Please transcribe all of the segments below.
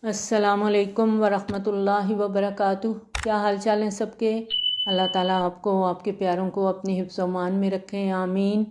السلام علیکم ورحمۃ اللہ وبرکاتہ۔ کیا حال چال ہیں سب کے؟ اللہ تعالیٰ آپ کو، آپ کے پیاروں کو اپنی حفظ و امان میں رکھیں، آمین۔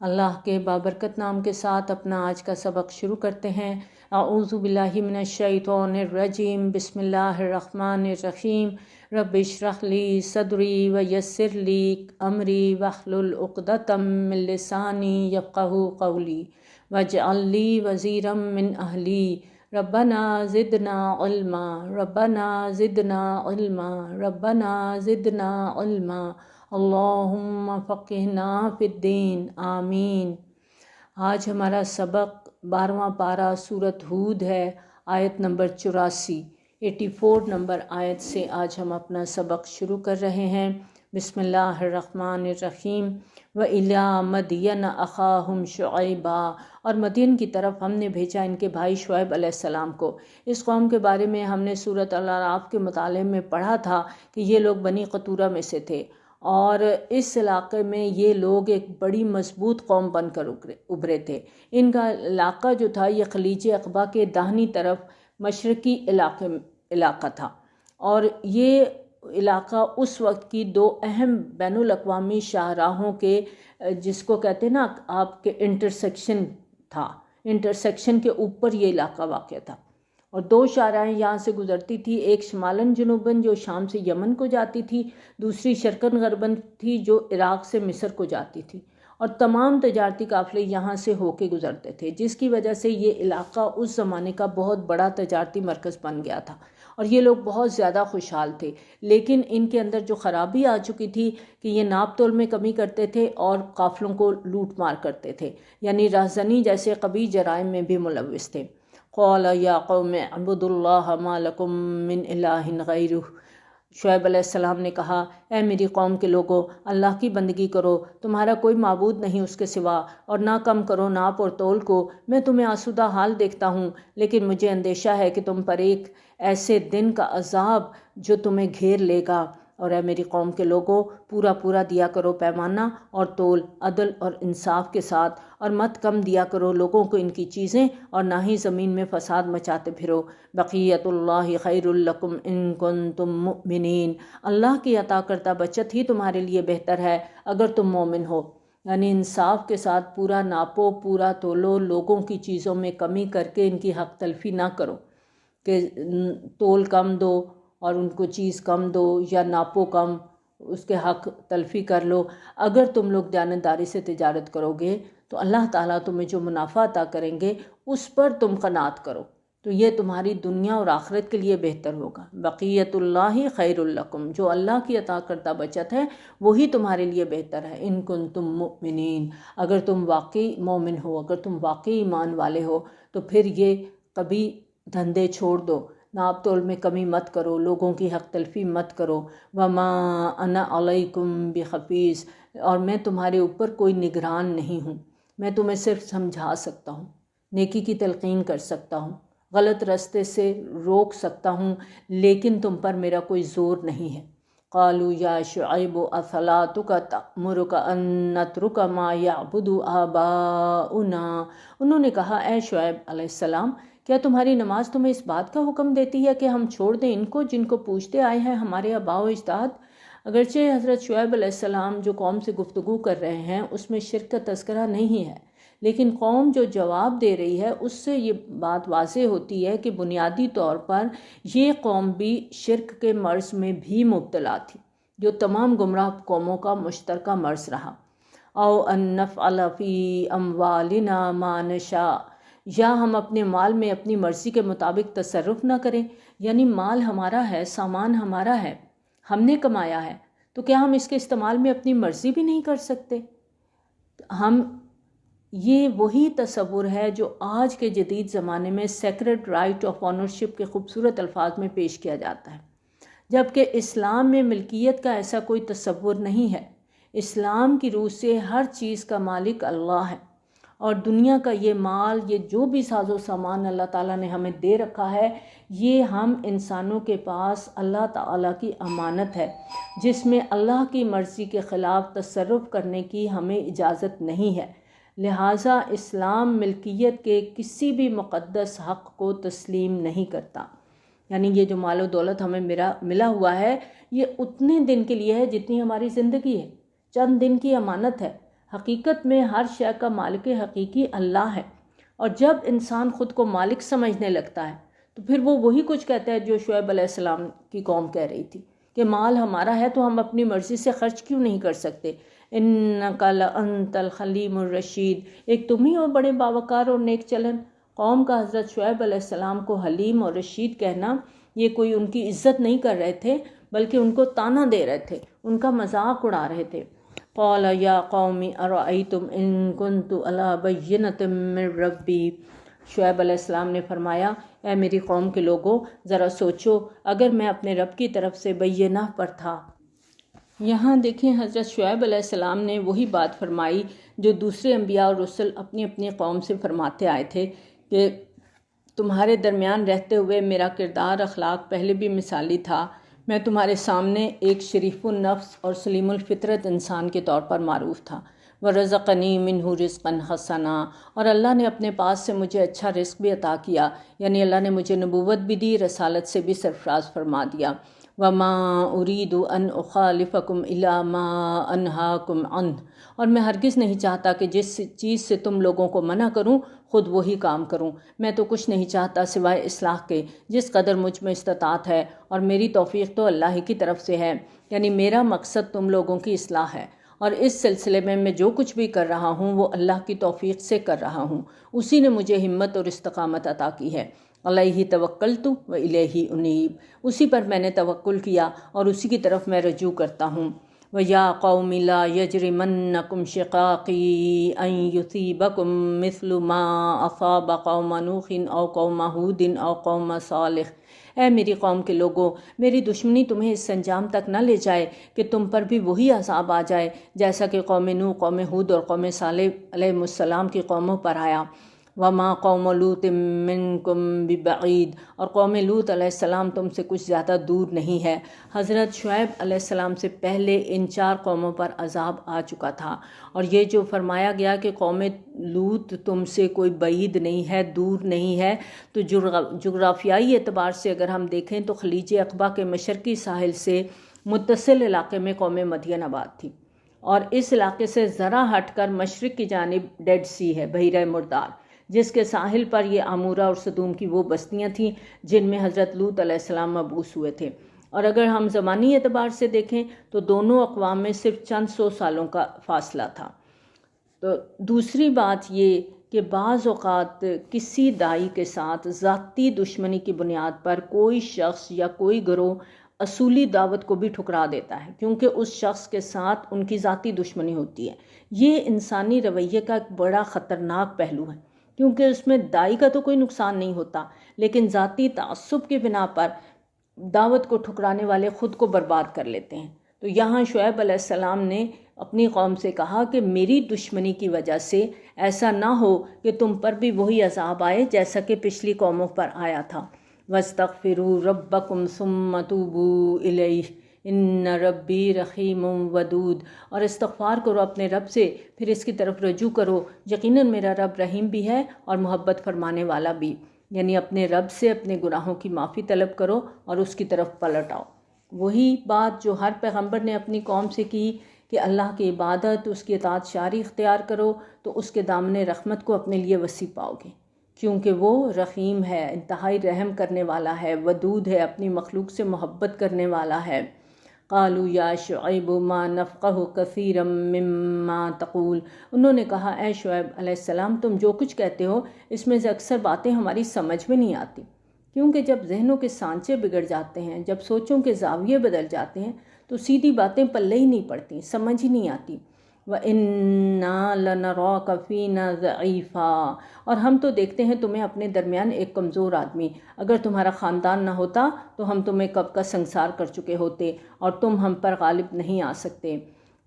اللہ کے بابرکت نام کے ساتھ اپنا آج کا سبق شروع کرتے ہیں۔ اعوذ باللہ من الشیطان الرجیم، بسم اللہ الرحمن الرحیم۔ رب اشرح لی صدری ویسر لی امری واحلل عقدۃ من لسانی یفقہوا قولی واجعل لی وزیرا من اہلی ربنا زدنا علما ربنا زدنا علما ربنا زدنا علما اللہم فقہنا فی الدین، آمین۔ آج ہمارا سبق 12واں پارہ سورۃ ہود ہے، آیت نمبر 84 نمبر آیت سے آج ہم اپنا سبق شروع کر رہے ہیں۔ بسم اللہ الرحمن الرحیم۔ وَإِلَىٰ مَدْيَنَ أَخَاهُمْ شُعَيْبًا، اور مدین کی طرف ہم نے بھیجا ان کے بھائی شعیب علیہ السلام کو۔ اس قوم کے بارے میں ہم نے سورۃ الاعراف کے مطالعے میں پڑھا تھا کہ یہ لوگ بنی قطورہ میں سے تھے، اور اس علاقے میں یہ لوگ ایک بڑی مضبوط قوم بن کر ابھرے تھے۔ ان کا علاقہ جو تھا یہ خلیج عقبہ کے داہنی طرف مشرقی علاقہ تھا، اور یہ علاقہ اس وقت کی دو اہم بین الاقوامی شاہراہوں کے، جس کو کہتے ہیں نا آپ کے انٹرسیکشن تھا، انٹرسیکشن کے اوپر یہ علاقہ واقع تھا، اور دو شاہراہیں یہاں سے گزرتی تھی، ایک شمالاً جنوباً جو شام سے یمن کو جاتی تھی، دوسری شرقاً غرباً تھی جو عراق سے مصر کو جاتی تھی، اور تمام تجارتی قافلے یہاں سے ہو کے گزرتے تھے، جس کی وجہ سے یہ علاقہ اس زمانے کا بہت بڑا تجارتی مرکز بن گیا تھا، اور یہ لوگ بہت زیادہ خوشحال تھے۔ لیکن ان کے اندر جو خرابی آ چکی تھی کہ یہ ناپ تول میں کمی کرتے تھے اور قافلوں کو لوٹ مار کرتے تھے، یعنی رہزنی جیسے قبیح جرائم میں بھی ملوث تھے۔ قال یا قوم اعبدوا اللہ ما لکم من الہ غیرہ، شعیب علیہ السلام نے کہا، اے میری قوم کے لوگو، اللہ کی بندگی کرو، تمہارا کوئی معبود نہیں اس کے سوا، اور نہ کم کرو ناپ اور تول کو، میں تمہیں آسودہ حال دیکھتا ہوں، لیکن مجھے اندیشہ ہے کہ تم پر ایک ایسے دن کا عذاب جو تمہیں گھیر لے گا۔ اور اے میری قوم کے لوگو، پورا دیا کرو پیمانہ اور تول عدل اور انصاف کے ساتھ، اور مت کم دیا کرو لوگوں کو ان کی چیزیں، اور نہ ہی زمین میں فساد مچاتے پھرو۔ بقیت اللہ خیر لکم ان کنتم مؤمنین، اللہ کی عطا کردہ بچت ہی تمہارے لیے بہتر ہے اگر تم مومن ہو، یعنی انصاف کے ساتھ پورا ناپو، پورا تولو، لوگوں کی چیزوں میں کمی کر کے ان کی حق تلفی نہ کرو کہ تول کم دو اور ان کو چیز کم دو، یا ناپو کم اس کے حق تلفی کر لو۔ اگر تم لوگ دیانتداری سے تجارت کرو گے تو اللہ تعالیٰ تمہیں جو منافع عطا کریں گے اس پر تم قناعت کرو، تو یہ تمہاری دنیا اور آخرت کے لیے بہتر ہوگا۔ بقیت اللہ خیر لکم، جو اللہ کی عطا کردہ بچت ہے وہی تمہارے لیے بہتر ہے، ان کنتم مؤمنین، اگر تم واقعی مومن ہو، اگر تم واقعی ایمان والے ہو، تو پھر یہ کبھی دھندے چھوڑ دو، ناپ تول میں کمی مت کرو، لوگوں کی حق تلفی مت کرو۔ وما انا علیکم بحفیظ، اور میں تمہارے اوپر کوئی نگران نہیں ہوں، میں تمہیں صرف سمجھا سکتا ہوں، نیکی کی تلقین کر سکتا ہوں، غلط راستے سے روک سکتا ہوں، لیکن تم پر میرا کوئی زور نہیں ہے۔ قالوا یا شعیب اصلاتک تأمرک ان نترک ما یعبد آباؤنا، انہوں نے کہا، اے شعیب علیہ السلام، کیا تمہاری نماز تمہیں اس بات کا حکم دیتی ہے کہ ہم چھوڑ دیں ان کو جن کو پوچھتے آئے ہیں ہمارے آباء و اجداد؟ اگرچہ حضرت شعیب علیہ السلام جو قوم سے گفتگو کر رہے ہیں اس میں شرک کا تذکرہ نہیں ہے، لیکن قوم جو جواب دے رہی ہے اس سے یہ بات واضح ہوتی ہے کہ بنیادی طور پر یہ قوم بھی شرک کے مرض میں بھی مبتلا تھی، جو تمام گمراہ قوموں کا مشترکہ مرض رہا۔ او ان نفعل فی اموالنا ما نشاء، یا ہم اپنے مال میں اپنی مرضی کے مطابق تصرف نہ کریں، یعنی مال ہمارا ہے، سامان ہمارا ہے، ہم نے کمایا ہے، تو کیا ہم اس کے استعمال میں اپنی مرضی بھی نہیں کر سکتے؟ یہ وہی تصور ہے جو آج کے جدید زمانے میں سیکرڈ رائٹ آف آنرشپ کے خوبصورت الفاظ میں پیش کیا جاتا ہے، جبکہ اسلام میں ملکیت کا ایسا کوئی تصور نہیں ہے۔ اسلام کی روح سے ہر چیز کا مالک اللہ ہے، اور دنیا کا یہ مال، یہ جو بھی ساز و سامان اللہ تعالیٰ نے ہمیں دے رکھا ہے، یہ ہم انسانوں کے پاس اللہ تعالیٰ کی امانت ہے، جس میں اللہ کی مرضی کے خلاف تصرف کرنے کی ہمیں اجازت نہیں ہے۔ لہٰذا اسلام ملکیت کے کسی بھی مقدس حق کو تسلیم نہیں کرتا۔ یعنی یہ جو مال و دولت ہمیں ملا ہوا ہے یہ اتنے دن کے لیے ہے جتنی ہماری زندگی ہے، چند دن کی امانت ہے۔ حقیقت میں ہر شے کا مالک حقیقی اللہ ہے، اور جب انسان خود کو مالک سمجھنے لگتا ہے تو پھر وہ وہی کچھ کہتا ہے جو شعیب علیہ السلام کی قوم کہہ رہی تھی کہ مال ہمارا ہے تو ہم اپنی مرضی سے خرچ کیوں نہیں کر سکتے۔ انک لانت الحلیم الرشید، ایک تم ہی ہو بڑے باوقار اور نیک چلن۔ قوم کا حضرت شعیب علیہ السلام کو حلیم اور رشید کہنا یہ کوئی ان کی عزت نہیں کر رہے تھے، بلکہ ان کو طعنہ دے رہے تھے، ان کا مذاق اڑا رہے تھے۔ قال یا قوم ارأیتم ان کنت علی بینۃ من ربی، شعیب علیہ السلام نے فرمایا اے میری قوم کے لوگوں ذرا سوچو اگر میں اپنے رب کی طرف سے بینہ پر تھا۔ یہاں دیکھیں حضرت شعیب علیہ السلام نے وہی بات فرمائی جو دوسرے انبیاء اور رسل اپنی اپنی قوم سے فرماتے آئے تھے کہ تمہارے درمیان رہتے ہوئے میرا کردار اخلاق پہلے بھی مثالی تھا، میں تمہارے سامنے ایک شریف النفس اور سلیم الفطرت انسان کے طور پر معروف تھا۔ وَرَزَقَنِي مِنْهُ رِزْقًا حَسَنًا، اور اللہ نے اپنے پاس سے مجھے اچھا رزق بھی عطا کیا، یعنی اللہ نے مجھے نبوت بھی دی، رسالت سے بھی سرفراز فرما دیا۔ وَمَا أُرِيدُ أَنْ أُخَالِفَكُمْ إِلَىٰ مَا أَنْهَاكُمْ عَنْهُ، اور میں ہرگز نہیں چاہتا کہ جس چیز سے تم لوگوں کو منع کروں خود وہی کام کروں۔ میں تو کچھ نہیں چاہتا سوائے اصلاح کے، جس قدر مجھ میں استطاعت ہے، اور میری توفیق تو اللہ ہی کی طرف سے ہے، یعنی میرا مقصد تم لوگوں کی اصلاح ہے، اور اس سلسلے میں جو کچھ بھی کر رہا ہوں وہ اللہ کی توفیق سے کر رہا ہوں، اسی نے مجھے ہمت اور استقامت عطا کی ہے۔ علیہ توکلت و الیہ انیب، اسی پر میں نے توکل کیا اور اسی کی طرف میں رجوع کرتا ہوں۔ وَيَا قَوْمِ لَا يَجْرِمَنَّكُمْ شِقَاقِي أَن يُصِيبَكُم مِّثْلُ مَا أَصَابَ قَوْمَ نُوحٍ أَوْ قَوْمَ هُودٍ أَوْ قَوْمَ صَالِحٍ، اے میری قوم کے لوگوں میری دشمنی تمہیں اس انجام تک نہ لے جائے کہ تم پر بھی وہی عذاب آ جائے جیسا کہ قوم نوح، قوم ہود اور قوم صالح علیہ السلام کی قوموں پر آیا۔ وَمَا قَوْمُ لُوطٍ مِّنكُم بِبَعِيدٍ، اور قوم لوط علیہ السلام تم سے کچھ زیادہ دور نہیں ہے۔ حضرت شعیب علیہ السلام سے پہلے ان 4 قوموں پر عذاب آ چکا تھا، اور یہ جو فرمایا گیا کہ قوم لوط تم سے کوئی بعید نہیں ہے، دور نہیں ہے، تو جغرافیائی اعتبار سے اگر ہم دیکھیں تو خلیج عقبہ کے مشرقی ساحل سے متصل علاقے میں قوم مدین آباد تھی، اور اس علاقے سے ذرا ہٹ کر مشرق کی جانب ڈیڈ سی ہے، بحیرہ مردار، جس کے ساحل پر یہ عمورہ اور صدوم کی وہ بستیاں تھیں جن میں حضرت لوط علیہ السلام مبعوث ہوئے تھے۔ اور اگر ہم زمانی اعتبار سے دیکھیں تو دونوں اقوام میں صرف چند 100 سالوں کا فاصلہ تھا۔ تو دوسری بات یہ کہ بعض اوقات کسی داعی کے ساتھ ذاتی دشمنی کی بنیاد پر کوئی شخص یا کوئی گروہ اصولی دعوت کو بھی ٹھکرا دیتا ہے، کیونکہ اس شخص کے ساتھ ان کی ذاتی دشمنی ہوتی ہے۔ یہ انسانی رویے کا ایک بڑا خطرناک پہلو ہے، کیونکہ اس میں داعی کا تو کوئی نقصان نہیں ہوتا، لیکن ذاتی تعصب کی بنا پر دعوت کو ٹھکرانے والے خود کو برباد کر لیتے ہیں۔ تو یہاں شعیب علیہ السلام نے اپنی قوم سے کہا کہ میری دشمنی کی وجہ سے ایسا نہ ہو کہ تم پر بھی وہی عذاب آئے جیسا کہ پچھلی قوموں پر آیا تھا۔ وَاسْتَغْفِرُوا رَبَّكُمْ ثُمَّ تُوبُوا إِلَيْهِ ان ربی رحیم ودود، اور استغفار کرو اپنے رب سے پھر اس کی طرف رجوع کرو، یقیناً میرا رب رحیم بھی ہے اور محبت فرمانے والا بھی، یعنی اپنے رب سے اپنے گناہوں کی معافی طلب کرو اور اس کی طرف پلٹ آؤ۔ وہی بات جو ہر پیغمبر نے اپنی قوم سے کی کہ اللہ کی عبادت، اس کی اطاعت شاری اختیار کرو تو اس کے دامن رحمت کو اپنے لیے وسیع پاؤ گے، کیونکہ وہ رحیم ہے، انتہائی رحم کرنے والا ہے، ودود ہے، اپنی مخلوق سے محبت کرنے والا ہے۔ قالوا یا شعیب ما نفقہ کثیرا مما تقول، انہوں نے کہا اے شعیب علیہ السلام تم جو کچھ کہتے ہو اس میں سے اکثر باتیں ہماری سمجھ میں نہیں آتی، کیونکہ جب ذہنوں کے سانچے بگڑ جاتے ہیں، جب سوچوں کے زاویے بدل جاتے ہیں تو سیدھی باتیں پلے ہی نہیں پڑتی، سمجھ ہی نہیں آتی۔ وَإِنَّا لَنَرَاكَ فِينَا ضَعِيفًا، اور ہم تو دیکھتے ہیں تمہیں اپنے درمیان ایک کمزور آدمی، اگر تمہارا خاندان نہ ہوتا تو ہم تمہیں کب کا سنسار کر چکے ہوتے اور تم ہم پر غالب نہیں آ سکتے۔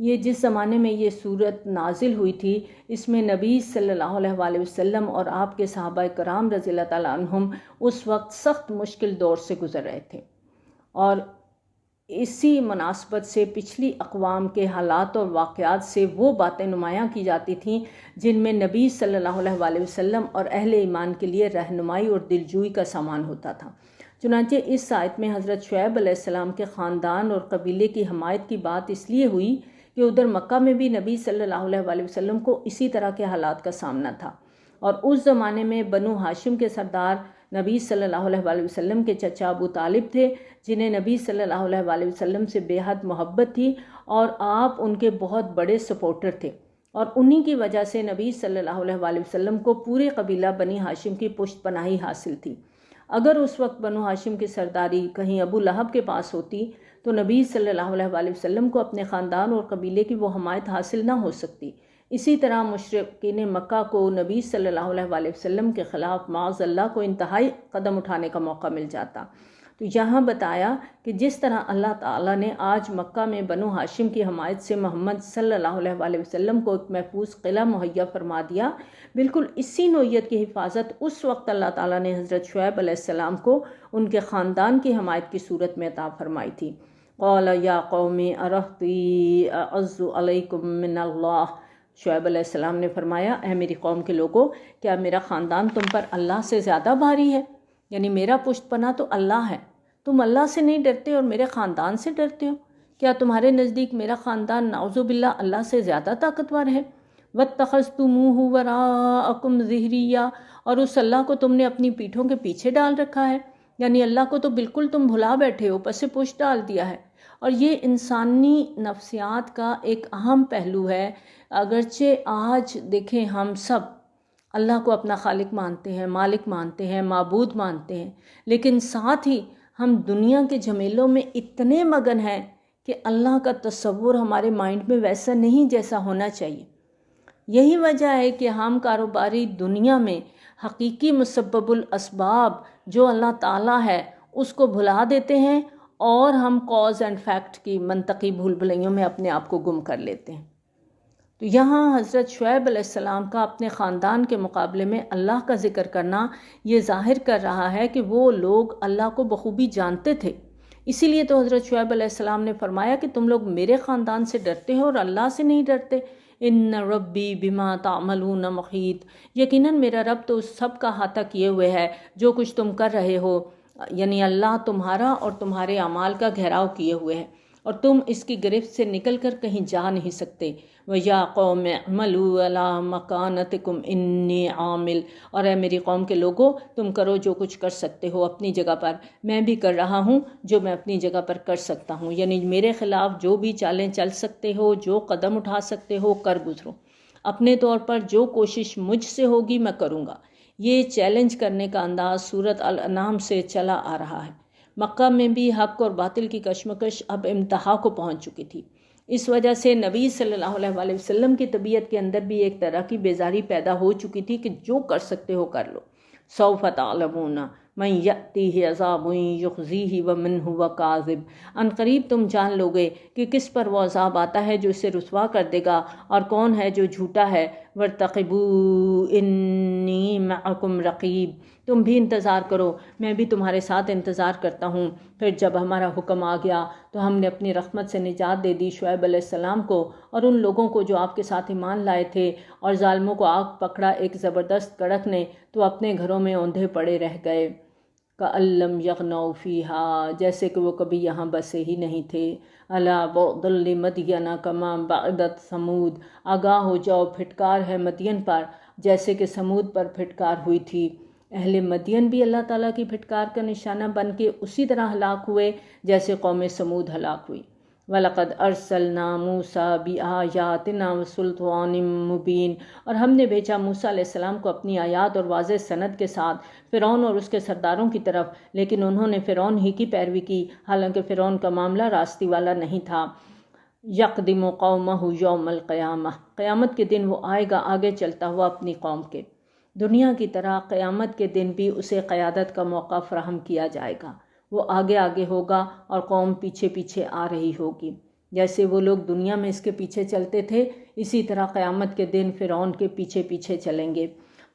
یہ جس زمانے میں یہ صورت نازل ہوئی تھی اس میں نبی صلی اللہ علیہ وسلم اور آپ کے صحابہ کرام رضی اللہ تعالیٰ عنہم اس وقت سخت مشکل دور سے گزر رہے تھے، اور اسی مناسبت سے پچھلی اقوام کے حالات اور واقعات سے وہ باتیں نمایاں کی جاتی تھیں جن میں نبی صلی اللہ علیہ وآلہ وسلم اور اہل ایمان کے لیے رہنمائی اور دلجوئی کا سامان ہوتا تھا۔ چنانچہ اس آیت میں حضرت شعیب علیہ السلام کے خاندان اور قبیلے کی حمایت کی بات اس لیے ہوئی کہ ادھر مکہ میں بھی نبی صلی اللہ علیہ وآلہ وسلم کو اسی طرح کے حالات کا سامنا تھا، اور اس زمانے میں بنو ہاشم کے سردار نبی صلی اللہ علیہ وآلہ وسلم کے چچا ابو طالب تھے، جنہیں نبی صلی اللہ علیہ وآلہ وسلم سے بے حد محبت تھی اور آپ ان کے بہت بڑے سپورٹر تھے، اور انہی کی وجہ سے نبی صلی اللہ علیہ وآلہ وسلم کو پورے قبیلہ بنی ہاشم کی پشت پناہی حاصل تھی۔ اگر اس وقت بنو ہاشم کی سرداری کہیں ابو لہب کے پاس ہوتی تو نبی صلی اللہ علیہ وآلہ وسلم کو اپنے خاندان اور قبیلے کی وہ حمایت حاصل نہ ہو سکتی۔ اسی طرح مشرکین مکہ کو نبی صلی اللہ علیہ وآلہ وسلم کے خلاف معاذ اللہ کو انتہائی قدم اٹھانے کا موقع مل جاتا۔ تو یہاں بتایا کہ جس طرح اللہ تعالیٰ نے آج مکہ میں بنو ہاشم کی حمایت سے محمد صلی اللہ علیہ وآلہ وسلم کو ایک محفوظ قلعہ مہیا فرما دیا، بالکل اسی نوعیت کی حفاظت اس وقت اللہ تعالیٰ نے حضرت شعیب علیہ السلام کو ان کے خاندان کی حمایت کی صورت میں عطا فرمائی تھی۔ قال یا قوم ارہطی اعز علیکم من اللہ، شعیب علیہ السلام نے فرمایا، اے میری قوم کے لوگوں، کیا میرا خاندان تم پر اللہ سے زیادہ بھاری ہے؟ یعنی میرا پشت پناہ تو اللہ ہے، تم اللہ سے نہیں ڈرتے اور میرے خاندان سے ڈرتے ہو؟ کیا تمہارے نزدیک میرا خاندان نعوذ باللہ اللہ سے زیادہ طاقتور ہے؟ وَاتَّخَذْتُمُوهُ وَرَاءَكُمْ ظِهْرِيًّا، اور اس اللہ کو تم نے اپنی پیٹھوں کے پیچھے ڈال رکھا ہے، یعنی اللہ کو تو بالکل تم بھلا بیٹھے ہو، پس پشت ڈال دیا ہے۔ اور یہ انسانی نفسیات کا ایک اہم پہلو ہے۔ اگرچہ آج دیکھیں ہم سب اللہ کو اپنا خالق مانتے ہیں، مالک مانتے ہیں، معبود مانتے ہیں، لیکن ساتھ ہی ہم دنیا کے جھمیلوں میں اتنے مگن ہیں کہ اللہ کا تصور ہمارے مائنڈ میں ویسا نہیں جیسا ہونا چاہیے۔ یہی وجہ ہے کہ ہم کاروباری دنیا میں حقیقی مسبب الاسباب جو اللہ تعالیٰ ہے اس کو بھلا دیتے ہیں، اور ہم کاز اینڈ فیکٹ کی منطقی بھول بھلائیوں میں اپنے آپ کو گم کر لیتے ہیں۔ تو یہاں حضرت شعیب علیہ السلام کا اپنے خاندان کے مقابلے میں اللہ کا ذکر کرنا یہ ظاہر کر رہا ہے کہ وہ لوگ اللہ کو بخوبی جانتے تھے۔ اسی لیے تو حضرت شعیب علیہ السلام نے فرمایا کہ تم لوگ میرے خاندان سے ڈرتے ہو اور اللہ سے نہیں ڈرتے۔ ان ربی بما تعملون محیط، یقیناً میرا رب تو اس سب کا احاطہ کیے ہوئے ہے جو کچھ تم کر رہے ہو، یعنی اللہ تمہارا اور تمہارے اعمال کا گھیراؤ کیے ہوئے ہے، اور تم اس کی گرفت سے نکل کر کہیں جا نہیں سکتے۔ وَيَا قَوْمِ اعْمَلُوا عَلَىٰ مَكَانَتِكُمْ إِنِّي عَامِلٌ، اور اے میری قوم کے لوگوں، تم کرو جو کچھ کر سکتے ہو اپنی جگہ پر، میں بھی کر رہا ہوں جو میں اپنی جگہ پر کر سکتا ہوں، یعنی میرے خلاف جو بھی چالیں چل سکتے ہو، جو قدم اٹھا سکتے ہو، کر گزرو۔ اپنے طور پر جو کوشش مجھ سے ہوگی میں کروں گا۔ یہ چیلنج کرنے کا انداز سورۃ الانعام سے چلا آ رہا ہے۔ مکہ میں بھی حق اور باطل کی کشمکش اب انتہا کو پہنچ چکی تھی۔ اس وجہ سے نبی صلی اللہ علیہ وآلہ وسلم کی طبیعت کے اندر بھی ایک طرح کی بیزاری پیدا ہو چکی تھی کہ جو کر سکتے ہو کر لو۔ سوف تعلمون من یأتیہ عذاب یخزیہ ومن ھو کاذب، ان قریب تم جان لوگے کہ کس پر وہ عذاب آتا ہے جو اسے رسوا کر دے گا اور کون ہے جو جھوٹا ہے۔ وارتقبوا انی معکم رقیب، تم بھی انتظار کرو، میں بھی تمہارے ساتھ انتظار کرتا ہوں۔ پھر جب ہمارا حکم آ گیا تو ہم نے اپنی رحمت سے نجات دے دی شعیب علیہ السلام کو اور ان لوگوں کو جو آپ کے ساتھ ایمان لائے تھے، اور ظالموں کو آگ پکڑا ایک زبردست کڑک نے تو اپنے گھروں میں اوندھے پڑے رہ گئے۔ کأن لم یغنوا فیہا، جیسے کہ وہ کبھی یہاں بسے ہی نہیں تھے۔ الا بعدا لمدین کما بعدت ثمود، آگاہ ہو جاؤ، پھٹکار ہے مدین پر جیسے کہ سمود پر پھٹکار ہوئی تھی۔ اہل مدین بھی اللہ تعالیٰ کی پھٹکار کا نشانہ بن کے اسی طرح ہلاک ہوئے جیسے قوم سمود ہلاک ہوئی۔ وَلَقَدْ أَرْسَلْنَا مُوسَىٰ بِآيَاتِنَا وَسُلْطَانٍ مُّبِينٍ، اور ہم نے بھیجا موسیٰ علیہ السلام کو اپنی آیات اور واضح سند کے ساتھ فرعون اور اس کے سرداروں کی طرف، لیکن انہوں نے فرعون ہی کی پیروی کی، حالانکہ فرعون کا معاملہ راستی والا نہیں تھا۔ يَقْدِمُ قَوْمَهُ يَوْمَ الْقِيَامَةِ، قیامت کے دن وہ آئے گا آگے چلتا ہوا اپنی قوم کے۔ دنیا کی طرح قیامت کے دن بھی اسے قیادت کا موقع فراہم کیا جائے گا، وہ آگے آگے ہوگا اور قوم پیچھے پیچھے آ رہی ہوگی۔ جیسے وہ لوگ دنیا میں اس کے پیچھے چلتے تھے، اسی طرح قیامت کے دن فرعون کے پیچھے پیچھے چلیں گے۔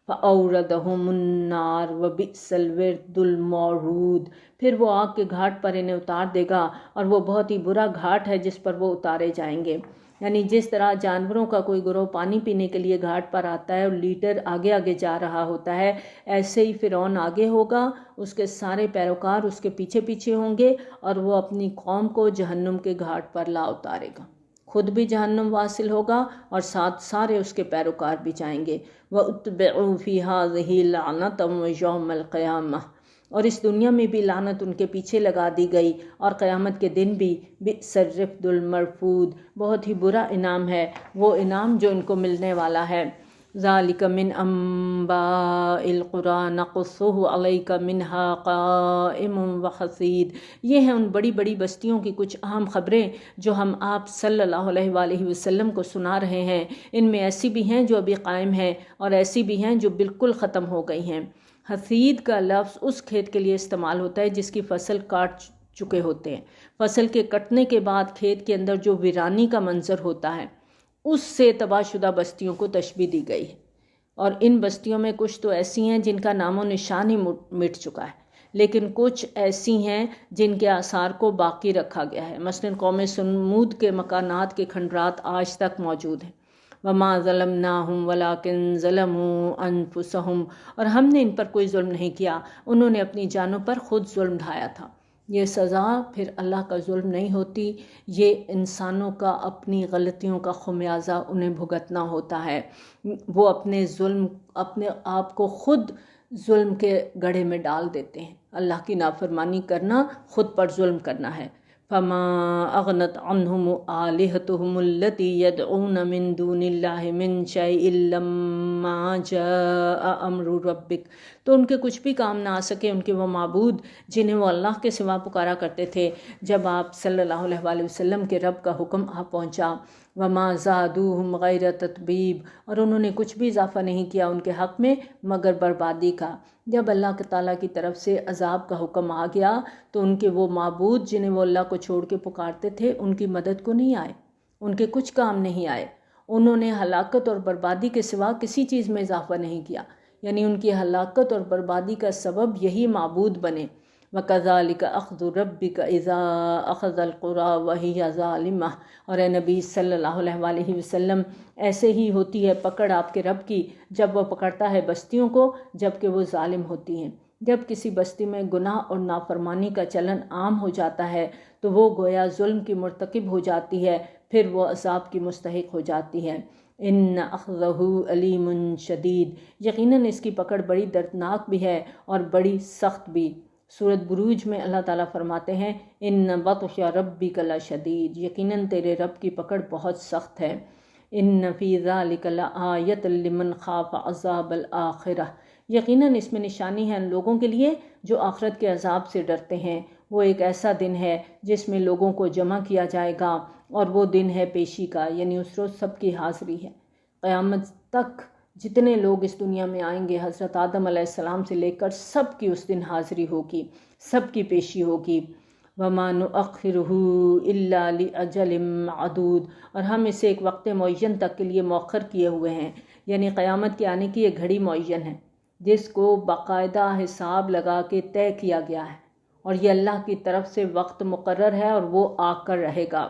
فَأَوْرَدَهُمُ النَّارَ وَبِئْسَ الْوِرْدُ الْمَوْرُودُ، پھر وہ آگ کے گھاٹ پر انہیں اتار دے گا اور وہ بہت ہی برا گھاٹ ہے جس پر وہ اتارے جائیں گے۔ یعنی جس طرح جانوروں کا کوئی گروہ پانی پینے کے لیے گھاٹ پر آتا ہے اور لیڈر آگے آگے جا رہا ہوتا ہے، ایسے ہی فرعون آگے ہوگا، اس کے سارے پیروکار اس کے پیچھے پیچھے ہوں گے اور وہ اپنی قوم کو جہنم کے گھاٹ پر لا اتارے گا، خود بھی جہنم واصل ہوگا اور ساتھ سارے اس کے پیروکار بھی جائیں گے۔ وَأُتْبِعُوا فِي هَٰذِهِ لَعْنَةً وَيَوْمَ الْقِيَامَةِ، اور اس دنیا میں بھی لعنت ان کے پیچھے لگا دی گئی اور قیامت کے دن بھی بئس الرفد المرفود، بہت ہی برا انعام ہے وہ انعام جو ان کو ملنے والا ہے۔ ذَلِكَ مِنْ أَنْبَاءِ الْقُرَىٰ نَقُصُّهُ عَلَيْكَ مِنْهَا قَائِمٌ وَحَصِيدٌ، یہ ہیں ان بڑی بڑی بستیوں کی کچھ اہم خبریں جو ہم آپ صلی اللہ علیہ وآلہ وسلم کو سنا رہے ہیں۔ ان میں ایسی بھی ہیں جو ابھی قائم ہیں اور ایسی بھی ہیں جو بالکل ختم ہو گئی ہیں۔ حصید کا لفظ اس کھیت کے لیے استعمال ہوتا ہے جس کی فصل کاٹ چکے ہوتے ہیں۔ فصل کے کٹنے کے بعد کھیت کے اندر جو ویرانی کا منظر ہوتا ہے اس سے تباہ شدہ بستیوں کو تشبیہ دی گئی ہے، اور ان بستیوں میں کچھ تو ایسی ہیں جن کا نام و نشان ہی مٹ چکا ہے، لیکن کچھ ایسی ہیں جن کے آثار کو باقی رکھا گیا ہے۔ مثلا قوم سمود کے مکانات کے کھنڈرات آج تک موجود ہیں۔ وَمَا ظَلَمْنَاهُمْ وَلَٰكِن ظَلَمُوا أَنفُسَهُمْ، اور ہم نے ان پر کوئی ظلم نہیں کیا، انہوں نے اپنی جانوں پر خود ظلم ڈھایا تھا۔ یہ سزا پھر اللہ کا ظلم نہیں ہوتی، یہ انسانوں کا اپنی غلطیوں کا خمیازہ انہیں بھگتنا ہوتا ہے۔ وہ اپنے آپ کو خود ظلم کے گڑھے میں ڈال دیتے ہیں۔ اللہ کی نافرمانی کرنا خود پر ظلم کرنا ہے۔ فَمَا أَغْنَتْ عَنْهُمْ آلِهَتُهُمُ الَّتِي يَدْعُونَ مِن دُونِ اللَّهِ مِن شَيْءٍ لَّمَّا جَاءَ أَمْرُ رَبِّكَ، تو ان کے کچھ بھی کام نہ آ سکے ان کے وہ معبود جنہیں وہ اللہ کے سوا پکارا کرتے تھے جب آپ صلی اللہ علیہ وآلہ وسلم کے رب کا حکم آ پہنچا۔ وَمَا زَادُوهُمْ غَيْرَ تَتْبِيبٍ، اور انہوں نے کچھ بھی اضافہ نہیں کیا ان کے حق میں مگر بربادی کا۔ جب اللہ تعالیٰ کی طرف سے عذاب کا حکم آ گیا تو ان کے وہ معبود جنہیں وہ اللہ کو چھوڑ کے پکارتے تھے ان کی مدد کو نہیں آئے، ان کے کچھ کام نہیں آئے۔ انہوں نے ہلاکت اور بربادی کے سوا کسی چیز میں اضافہ نہیں کیا، یعنی ان کی ہلاکت اور بربادی کا سبب یہی معبود بنے۔ وَكَذَلِكَ أَخْذُ رَبِّكَ إِذَا أَخَذَ الْقُرَىٰ وَهِيَ ظَالِمَةٌ، اور اے نبی صلی اللہ علیہ وآلہ وسلم ایسے ہی ہوتی ہے پکڑ آپ کے رب کی جب وہ پکڑتا ہے بستیوں کو جب کہ وہ ظالم ہوتی ہیں۔ جب کسی بستی میں گناہ اور نافرمانی کا چلن عام ہو جاتا ہے تو وہ گویا ظلم کی مرتکب ہو جاتی ہے، پھر وہ عذاب کی مستحق ہو جاتی ہے۔ ان اخذہ علیم شدید، یقیناً اس کی پکڑ بڑی دردناک بھی ہے اور بڑی سخت بھی۔ سورۃ بروج میں اللہ تعالیٰ فرماتے ہیں ان بطش ربک لشدید، یقیناً تیرے رب کی پکڑ بہت سخت ہے۔ ان فی ذلک لآیۃ لمن خاف عذاب الآخرہ، یقیناً اس میں نشانی ہے ان لوگوں کے لیے جو آخرت کے عذاب سے ڈرتے ہیں۔ وہ ایک ایسا دن ہے جس میں لوگوں کو جمع کیا جائے گا اور وہ دن ہے پیشی کا، یعنی اس روز سب کی حاضری ہے۔ قیامت تک جتنے لوگ اس دنیا میں آئیں گے حضرت آدم علیہ السلام سے لے کر سب کی اس دن حاضری ہوگی، سب کی پیشی ہوگی۔ وَمَا نُؤَخِّرُهُ إِلَّا لِأَجَلٍ مَّعْدُودٍ، اور ہم اسے ایک وقت معین تک کے لیے مؤخر کیے ہوئے ہیں، یعنی قیامت کے آنے کی ایک گھڑی معین ہے جس کو باقاعدہ حساب لگا کے طے کیا گیا ہے، اور یہ اللہ کی طرف سے وقت مقرر ہے اور وہ آ کر رہے گا۔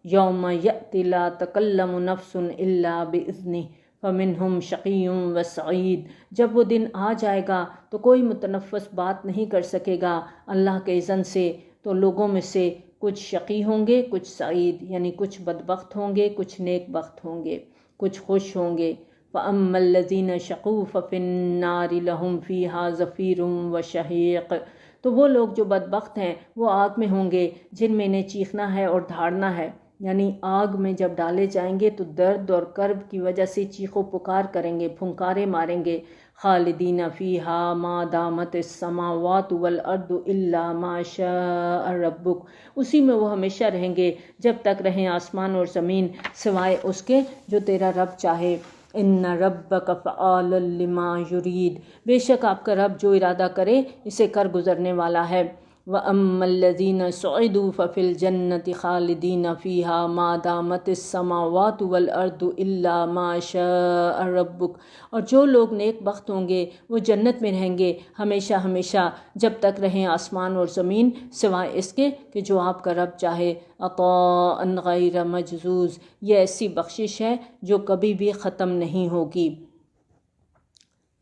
یوم یأتی لا تکلم نفس الا بإذنہ فمنہم شقی وسعید، جب وہ دن آ جائے گا تو کوئی متنفس بات نہیں کر سکے گا اللہ کے اذن سے، تو لوگوں میں سے کچھ شقی ہوں گے کچھ سعید، یعنی کچھ بدبخت ہوں گے کچھ نیک بخت ہوں گے، کچھ خوش ہوں گے۔ فَأَمَّا الَّذِينَ شَقُوا فَفِي النَّارِ لَهُمْ فِيهَا زَفِيرٌ وَشَهِيقٌ، تو وہ لوگ جو بدبخت ہیں وہ آگ میں ہوں گے جن میں انہیں چیخنا ہے اور دھاڑنا ہے، یعنی آگ میں جب ڈالے جائیں گے تو درد اور کرب کی وجہ سے چیخ و پکار کریں گے، پھنکارے ماریں گے۔ خالدین فیہا ما دامت السماوات والارض الا ما شاء ربک، اسی میں وہ ہمیشہ رہیں گے جب تک رہیں آسمان اور زمین سوائے اس کے جو تیرا رب چاہے۔ ان ربک فعال لما یرید، بے شک آپ کا رب جو ارادہ کرے اسے کر گزرنے والا ہے۔ وَأَمَّا الَّذِينَ سُعِدُوا فَفِي الْجَنَّةِ خَالِدِينَ فِيهَا مَا دَامَتِ السَّمَاوَاتُ وَالْأَرْضُ إِلَّا مَا شَاءَ رَبُّكَ، اور جو لوگ نیک بخت ہوں گے وہ جنت میں رہیں گے ہمیشہ ہمیشہ جب تک رہیں آسمان اور زمین، سوائے اس کے کہ جو آپ کا رب چاہے۔ عطاء غیر مجذوذ، یہ ایسی بخشش ہے جو کبھی بھی ختم نہیں ہوگی۔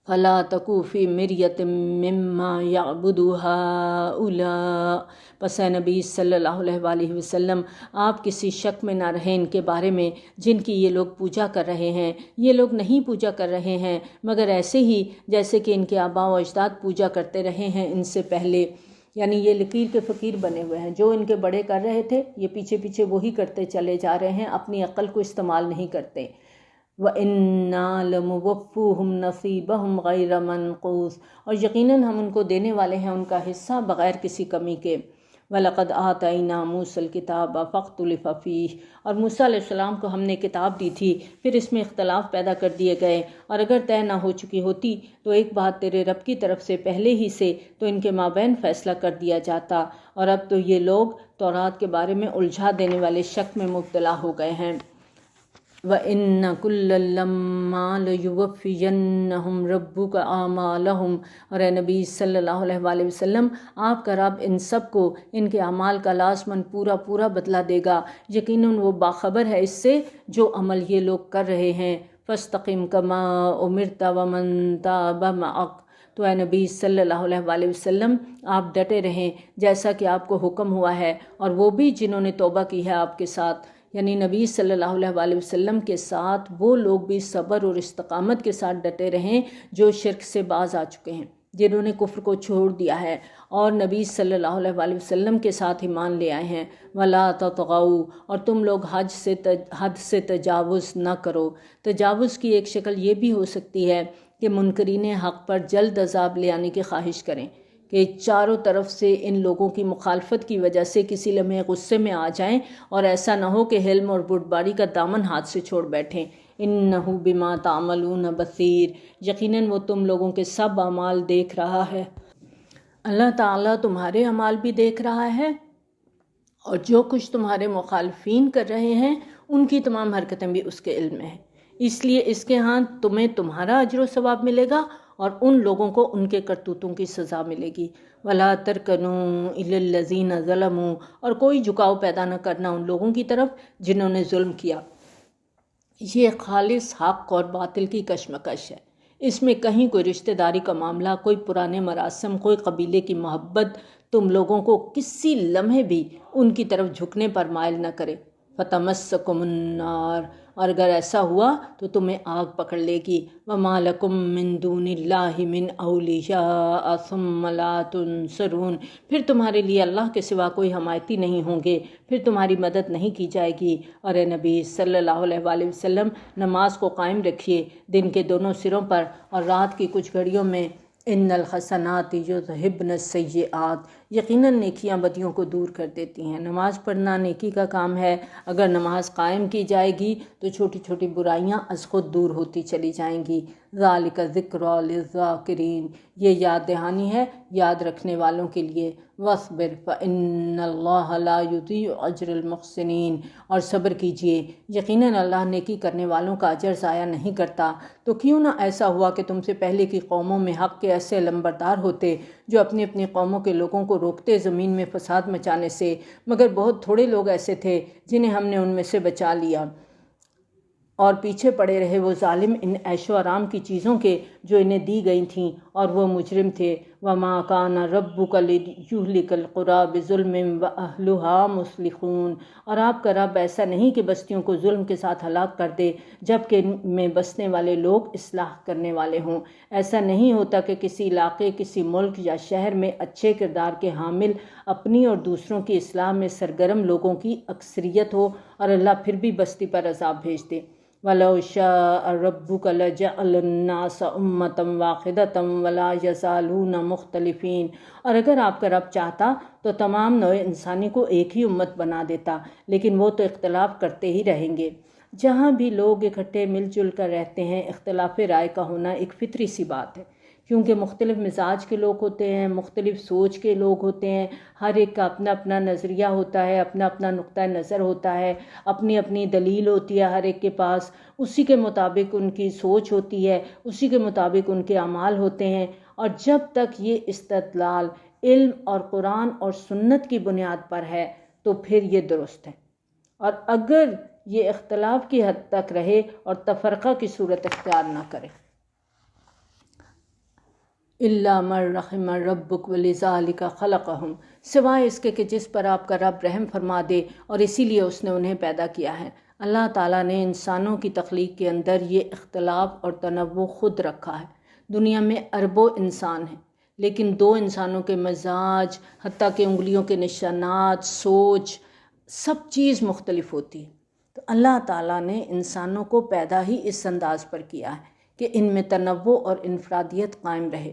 فَلَا تَكُ فِي مِرْيَةٍ مِّمَّا يَعْبُدُ هَٰؤُلَاءِ، پس اے نبی صلی اللہ علیہ وآلہ وسلم آپ کسی شک میں نہ رہیں ان کے بارے میں جن کی یہ لوگ پوجا کر رہے ہیں۔ یہ لوگ نہیں پوجا کر رہے ہیں مگر ایسے ہی جیسے کہ ان کے آباء و اجداد پوجا کرتے رہے ہیں ان سے پہلے، یعنی یہ لکیر کے فقیر بنے ہوئے ہیں۔ جو ان کے بڑے کر رہے تھے یہ پیچھے پیچھے وہی کرتے چلے جا رہے ہیں، اپنی عقل کو استعمال نہیں کرتے۔ وَإِنَّا لَمُوَفُّوهُمْ نَصِيبَهُمْ غَيْرَ مَنقُوصٍ، اور یقیناً ہم ان کو دینے والے ہیں ان کا حصہ بغیر کسی کمی کے۔ وَلَقَدْ آتَيْنَا مُوسَى الْكِتَابَ فَاخْتُلِفَ فِيهِ، اور موسیٰ علیہ السلام کو ہم نے کتاب دی تھی پھر اس میں اختلاف پیدا کر دیے گئے، اور اگر طے نہ ہو چکی ہوتی تو ایک بات تیرے رب کی طرف سے پہلے ہی سے تو ان کے مابین فیصلہ کر دیا جاتا، اور اب تو یہ لوگ تورات کے بارے میں الجھا دینے والے شک میں مبتلا ہو گئے ہیں۔ وَإِنَّ كُلًّا لَمَّا لَيُوَفِّيَنَّهُمْ رَبُّكَ أَعْمَالَهُمْ، اور اے نبی صلی اللہ علیہ وآلہ وسلم آپ کا رب ان سب کو ان کے اعمال کا لازماً پورا پورا بدلہ دے گا، یقیناً وہ باخبر ہے اس سے جو عمل یہ لوگ کر رہے ہیں۔ فَاسْتَقِمْ كَمَا أُمِرْتَ وَمَنْ تَابَ مَعَكَ، تو اے نبی صلی اللہ علیہ وآلہ وسلم آپ ڈٹے رہیں جیسا کہ آپ کو حکم ہوا ہے، اور وہ بھی جنہوں نے توبہ کی ہے آپ کے ساتھ، یعنی نبی صلی اللہ علیہ وآلہ وسلم کے ساتھ وہ لوگ بھی صبر اور استقامت کے ساتھ ڈٹے رہیں جو شرک سے باز آ چکے ہیں، جنہوں نے کفر کو چھوڑ دیا ہے اور نبی صلی اللہ علیہ وآلہ وسلم کے ساتھ ایمان لے آئے ہیں۔ وَلَا تَطْغَوْا، اور تم لوگ حد سے تجاوز نہ کرو۔ تجاوز کی ایک شکل یہ بھی ہو سکتی ہے کہ منکرین حق پر جلد عذاب لے آنے کی خواہش کریں، کہ چاروں طرف سے ان لوگوں کی مخالفت کی وجہ سے کسی لمحے غصے میں آ جائیں اور ایسا نہ ہو کہ حلم اور بردباری کا دامن ہاتھ سے چھوڑ بیٹھیں۔ اِنَّهُ بِمَا تَعْمَلُونَ بَصِيرٌ، یقیناً وہ تم لوگوں کے سب اعمال دیکھ رہا ہے۔ اللہ تعالیٰ تمہارے اعمال بھی دیکھ رہا ہے، اور جو کچھ تمہارے مخالفین کر رہے ہیں ان کی تمام حرکتیں بھی اس کے علم میں ہیں، اس لیے اس کے ہاں تمہیں تمہارا اجر و ثواب ملے گا اور ان لوگوں کو ان کے کرتوتوں کی سزا ملے گی۔ وَلَا تَرْكَنُوا إِلَى الَّذِينَ ظَلَمُوا، اور کوئی جھکاؤ پیدا نہ کرنا ان لوگوں کی طرف جنہوں نے ظلم کیا۔ یہ خالص حق اور باطل کی کشمکش ہے، اس میں کہیں کوئی رشتہ داری کا معاملہ، کوئی پرانے مراسم، کوئی قبیلے کی محبت تم لوگوں کو کسی لمحے بھی ان کی طرف جھکنے پر مائل نہ کرے۔ فَتَمَسَّكُمُ النَّارُ، اور اگر ایسا ہوا تو تمہیں آگ پکڑ لے گی۔ وَمَا لَكُم مِّن دُونِ اللَّهِ مِنْ أَوْلِيَاءَ ثُمَّ لَا تُنصَرُونَ، پھر تمہارے لیے اللہ کے سوا کوئی حمایتی نہیں ہوں گے، پھر تمہاری مدد نہیں کی جائے گی۔ اور اے نبی صلی اللہ علیہ وآلہ وسلم نماز کو قائم رکھیے دن کے دونوں سروں پر اور رات کی کچھ گھڑیوں میں۔ ان الحسنات یذہبن السیئات، یقیناً نیکیاں بدیوں کو دور کر دیتی ہیں۔ نماز پڑھنا نیکی کا کام ہے، اگر نماز قائم کی جائے گی تو چھوٹی چھوٹی برائیاں از خود دور ہوتی چلی جائیں گی۔ ذالک ذکریٰ للذاکرین، یہ یاد دہانی ہے یاد رکھنے والوں کے لیے۔ واصبر فإن اللہ لا یضیع اجر المحسنین، اور صبر کیجئے یقیناً اللہ نیکی کرنے والوں کا اجر ضائع نہیں کرتا۔ تو کیوں نہ ایسا ہوا کہ تم سے پہلے کی قوموں میں حق کے ایسے علمبردار ہوتے جو اپنی اپنی قوموں کے لوگوں کو روکتے زمین میں فساد مچانے سے، مگر بہت تھوڑے لوگ ایسے تھے جنہیں ہم نے ان میں سے بچا لیا، اور پیچھے پڑے رہے وہ ظالم ان عیش و آرام کی چیزوں کے جو انہیں دی گئی تھیں، اور وہ مجرم تھے۔ وَمَا كَانَ رَبُّكَ لِيُهْلِكَ الْقُرَىٰ بِظُلْمٍ وَأَهْلُهَا مُصْلِحُونَ، اور آپ کا رب ایسا نہیں کہ بستیوں کو ظلم کے ساتھ ہلاک کر دے جبکہ ان میں بسنے والے لوگ اصلاح کرنے والے ہوں۔ ایسا نہیں ہوتا کہ کسی علاقے، کسی ملک یا شہر میں اچھے کردار کے حامل اپنی اور دوسروں کی اصلاح میں سرگرم لوگوں کی اکثریت ہو اور اللہ پھر بھی بستی پر عذاب بھیج دے۔ وَلَوْ شَاءَ رَبُّكَ لَجَعَلَ النَّاسَ أُمَّةً وَاحِدَةً وَلَا يَزَالُونَ مُخْتَلِفِينَ، اور اگر آپ کا رب چاہتا تو تمام نوع انسانی کو ایک ہی امت بنا دیتا، لیکن وہ تو اختلاف کرتے ہی رہیں گے۔ جہاں بھی لوگ اکٹھے مل جل کر رہتے ہیں، اختلاف رائے کا ہونا ایک فطری سی بات ہے، کیونکہ مختلف مزاج کے لوگ ہوتے ہیں، مختلف سوچ کے لوگ ہوتے ہیں، ہر ایک کا اپنا اپنا نظریہ ہوتا ہے، اپنا اپنا نقطہ نظر ہوتا ہے، اپنی اپنی دلیل ہوتی ہے ہر ایک کے پاس، اسی کے مطابق ان کی سوچ ہوتی ہے، اسی کے مطابق ان کے اعمال ہوتے ہیں۔ اور جب تک یہ استدلال علم اور قرآن اور سنت کی بنیاد پر ہے تو پھر یہ درست ہے، اور اگر یہ اختلاف کی حد تک رہے اور تفرقہ کی صورت اختیار نہ کرے، اِلَّا مَن رَحِمَ رَبُّكَ وَلِذَلِكَ خَلَقَهُمْ، سوائے اس کے کہ جس پر آپ کا رب رحم فرما دے اور اسی لیے اس نے انہیں پیدا کیا ہے۔ اللہ تعالیٰ نے انسانوں کی تخلیق کے اندر یہ اختلاف اور تنوع خود رکھا ہے۔ دنیا میں اربوں انسان ہیں، لیکن دو انسانوں کے مزاج، حتیٰ کہ انگلیوں کے نشانات، سوچ، سب چیز مختلف ہوتی ہے۔ تو اللہ تعالیٰ نے انسانوں کو پیدا ہی اس انداز پر کیا ہے کہ ان میں تنوع اور انفرادیت قائم رہے۔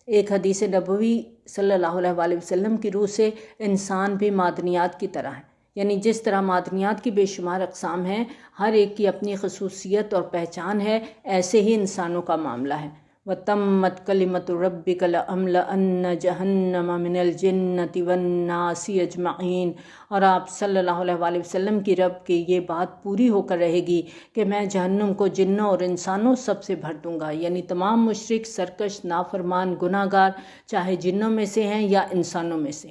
ایک حدیث نبوی صلی اللہ علیہ وآلہ وسلم کی روح سے انسان بھی معدنیات کی طرح ہے، یعنی جس طرح معدنیات کی بے شمار اقسام ہیں، ہر ایک کی اپنی خصوصیت اور پہچان ہے، ایسے ہی انسانوں کا معاملہ ہے۔ وَتَمَّتْ كَلِمَةُ رَبِّكَ لَأَمْلَأَنَّ جَهَنَّمَ مِنَ الْجِنَّةِ وَالنَّاسِ أَجْمَعِينَ، اور آپ صلی اللہ علیہ وآلہ وسلم کی رب کی یہ بات پوری ہو کر رہے گی کہ میں جہنم کو جنوں اور انسانوں سب سے بھر دوں گا، یعنی تمام مشرک، سرکش، نافرمان، گناہ گار، چاہے جنوں میں سے ہیں یا انسانوں میں سے،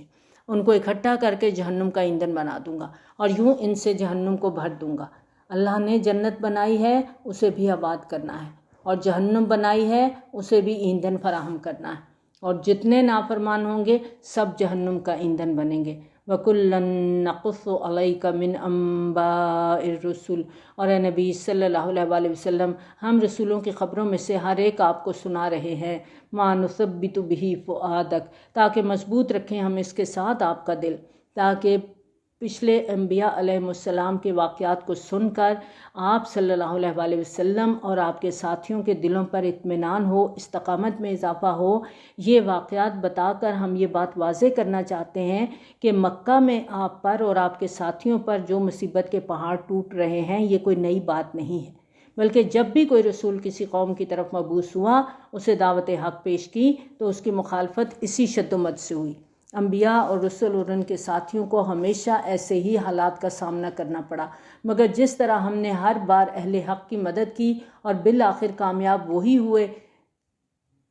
ان کو اکٹھا کر کے جہنم کا ایندھن بنا دوں گا اور یوں ان سے جہنم کو بھر دوں گا۔ اللہ نے جنت بنائی ہے، اسے بھی آباد کرنا ہے، اور جہنم بنائی ہے، اسے بھی ایندھن فراہم کرنا ہے، اور جتنے نافرمان ہوں گے سب جہنم کا ایندھن بنیں گے۔ وَكُلًّا نَقُصُّ عَلَيْكَ مِنْ أَنْبَاءِ الرُّسُلِ، اور اے نبی صلی اللہ علیہ وآلہ وسلم، ہم رسولوں کی خبروں میں سے ہر ایک آپ کو سنا رہے ہیں، مَا نُثَبِّتُ بِهِ فُؤَادَكَ، تاکہ مضبوط رکھیں ہم اس کے ساتھ آپ کا دل، تاکہ پچھلے انبیاء علیہ السلام کے واقعات کو سن کر آپ صلی اللہ علیہ وآلہ وسلم اور آپ کے ساتھیوں کے دلوں پر اطمینان ہو، استقامت میں اضافہ ہو۔ یہ واقعات بتا کر ہم یہ بات واضح کرنا چاہتے ہیں کہ مکہ میں آپ پر اور آپ کے ساتھیوں پر جو مصیبت کے پہاڑ ٹوٹ رہے ہیں یہ کوئی نئی بات نہیں ہے، بلکہ جب بھی کوئی رسول کسی قوم کی طرف مبعوث ہوا، اسے دعوت حق پیش کی تو اس کی مخالفت اسی شد و مد سے ہوئی۔ انبیاء اور رسول اور ان کے ساتھیوں کو ہمیشہ ایسے ہی حالات کا سامنا کرنا پڑا، مگر جس طرح ہم نے ہر بار اہل حق کی مدد کی اور بالآخر کامیاب وہی ہوئے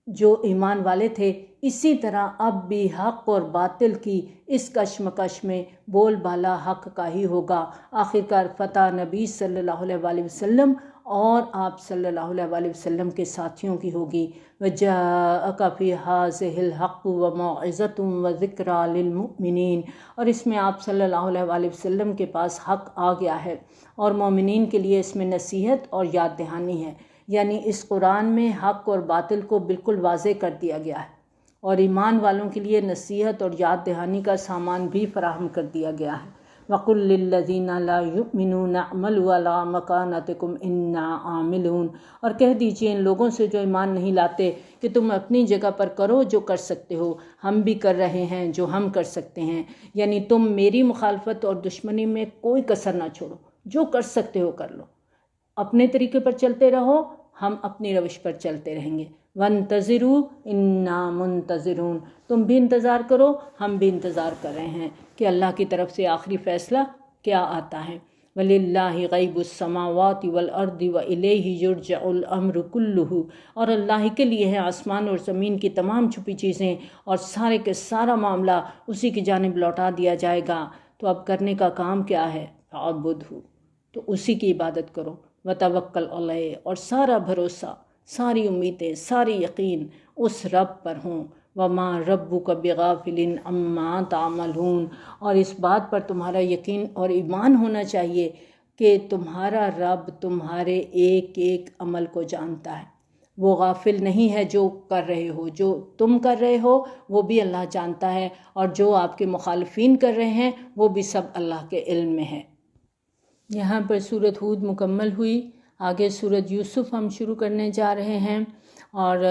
جو ایمان والے تھے، اسی طرح اب بھی حق اور باطل کی اس کشمکش میں بول بالا حق کا ہی ہوگا۔ آخرکار فتح نبی صلی اللہ علیہ وآلہ وسلم اور آپ صلی اللہ علیہ وآلہ وسلم کے ساتھیوں کی ہوگی۔ وَجَاءَكَ فِي هَٰذِهِ الْحَقُّ وَمَوْعِظَةٌ وَذِكْرَىٰ لِلْمُؤْمِنِينَ، اور اس میں آپ صلی اللہ علیہ وآلہ وسلم کے پاس حق آ گیا ہے اور مومنین کے لیے اس میں نصیحت اور یاد دہانی ہے، یعنی اس قرآن میں حق اور باطل کو بالکل واضح کر دیا گیا ہے، اور ایمان والوں کے لیے نصیحت اور یاد دہانی کا سامان بھی فراہم کر دیا گیا ہے۔ وَقُلْ لِلَّذِينَ لَا يُؤْمِنُونَ اعْمَلُوا عَلَىٰ مَكَانَتِكُمْ إِنَّا عَامِلُونَ، اور کہہ دیجئے ان لوگوں سے جو ایمان نہیں لاتے کہ تم اپنی جگہ پر کرو جو کر سکتے ہو، ہم بھی کر رہے ہیں جو ہم کر سکتے ہیں، یعنی تم میری مخالفت اور دشمنی میں کوئی کسر نہ چھوڑو، جو کر سکتے ہو کر لو، اپنے طریقے پر چلتے رہو، ہم اپنی روش پر چلتے رہیں گے۔ وَانتَظِرُوا إِنَّا مُنتَظِرُونَ، تم بھی انتظار کرو، ہم بھی انتظار کر رہے ہیں کہ اللہ کی طرف سے آخری فیصلہ کیا آتا ہے۔ وَلِلَّهِ غَيْبُ السَّمَاوَاتِ وَالْأَرْضِ وَإِلَيْهِ يُرْجَعُ الْأَمْرُ كُلُّهُ، اور اللہ ہی کے لیے ہے آسمان اور زمین کی تمام چھپی چیزیں، اور سارے کے سارا معاملہ اسی کی جانب لوٹا دیا جائے گا۔ تو اب کرنے کا کام کیا ہے؟ فَاعْبُدْهُ، تو اسی کی عبادت کرو، وَتَوَكَّلْ عَلَيْهِ، اور سارا بھروسہ، ساری امیدیں، ساری یقین اس رب پر ہوں۔ وَمَا رَبُّكَ بِغَافِلٍ عَمَّا تَعْمَلُونَ، اور اس بات پر تمہارا یقین اور ایمان ہونا چاہیے کہ تمہارا رب تمہارے ایک ایک عمل کو جانتا ہے، وہ غافل نہیں ہے جو کر رہے ہو، جو تم کر رہے ہو وہ بھی اللہ جانتا ہے، اور جو آپ کے مخالفین کر رہے ہیں وہ بھی سب اللہ کے علم میں ہے۔ یہاں پر سورۃ ہود مکمل ہوئی، آگے سورۃ یوسف ہم شروع کرنے جا رہے ہیں، اور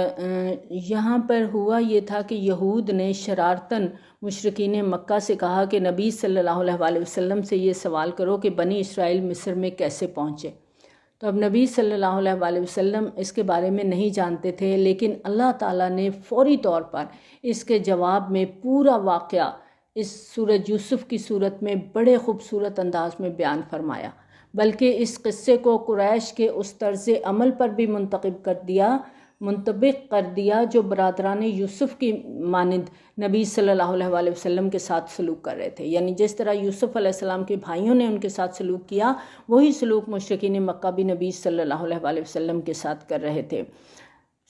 یہاں پر ہوا یہ تھا کہ یہود نے شرارتاً مشرکین مکہ سے کہا کہ نبی صلی اللہ علیہ وآلہ وسلم سے یہ سوال کرو کہ بنی اسرائیل مصر میں کیسے پہنچے۔ تو اب نبی صلی اللہ علیہ وآلہ وسلم اس کے بارے میں نہیں جانتے تھے، لیکن اللہ تعالیٰ نے فوری طور پر اس کے جواب میں پورا واقعہ اس سورۃ یوسف کی صورت میں بڑے خوبصورت انداز میں بیان فرمایا، بلکہ اس قصے کو قریش کے اس طرز عمل پر بھی منطبق کر دیا جو برادران یوسف کی مانند نبی صلی اللہ علیہ وآلہ وسلم کے ساتھ سلوک کر رہے تھے۔ یعنی جس طرح یوسف علیہ السلام کے بھائیوں نے ان کے ساتھ سلوک کیا، وہی سلوک مشرکین مکہ بھی نبی صلی اللہ علیہ وآلہ وسلم کے ساتھ کر رہے تھے۔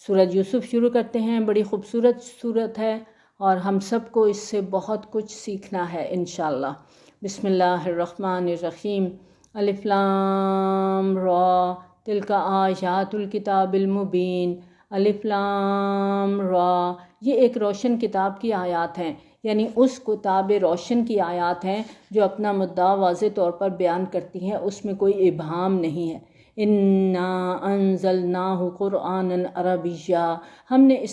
سورۃ یوسف شروع کرتے ہیں۔ بڑی خوبصورت صورت ہے اور ہم سب کو اس سے بہت کچھ سیکھنا ہے انشاءاللہ۔ بسم اللہ الرحمن الرحیم۔ الف لام را تلک آیات الکتاب المبین۔ الف لام را، یہ ایک روشن کتاب کی آیات ہیں، یعنی اس کتاب روشن کی آیات ہیں جو اپنا مدعا واضح طور پر بیان کرتی ہیں، اس میں کوئی ابہام نہیں ہے۔ انا انزلناہ قرآنا عربیا، ہم نے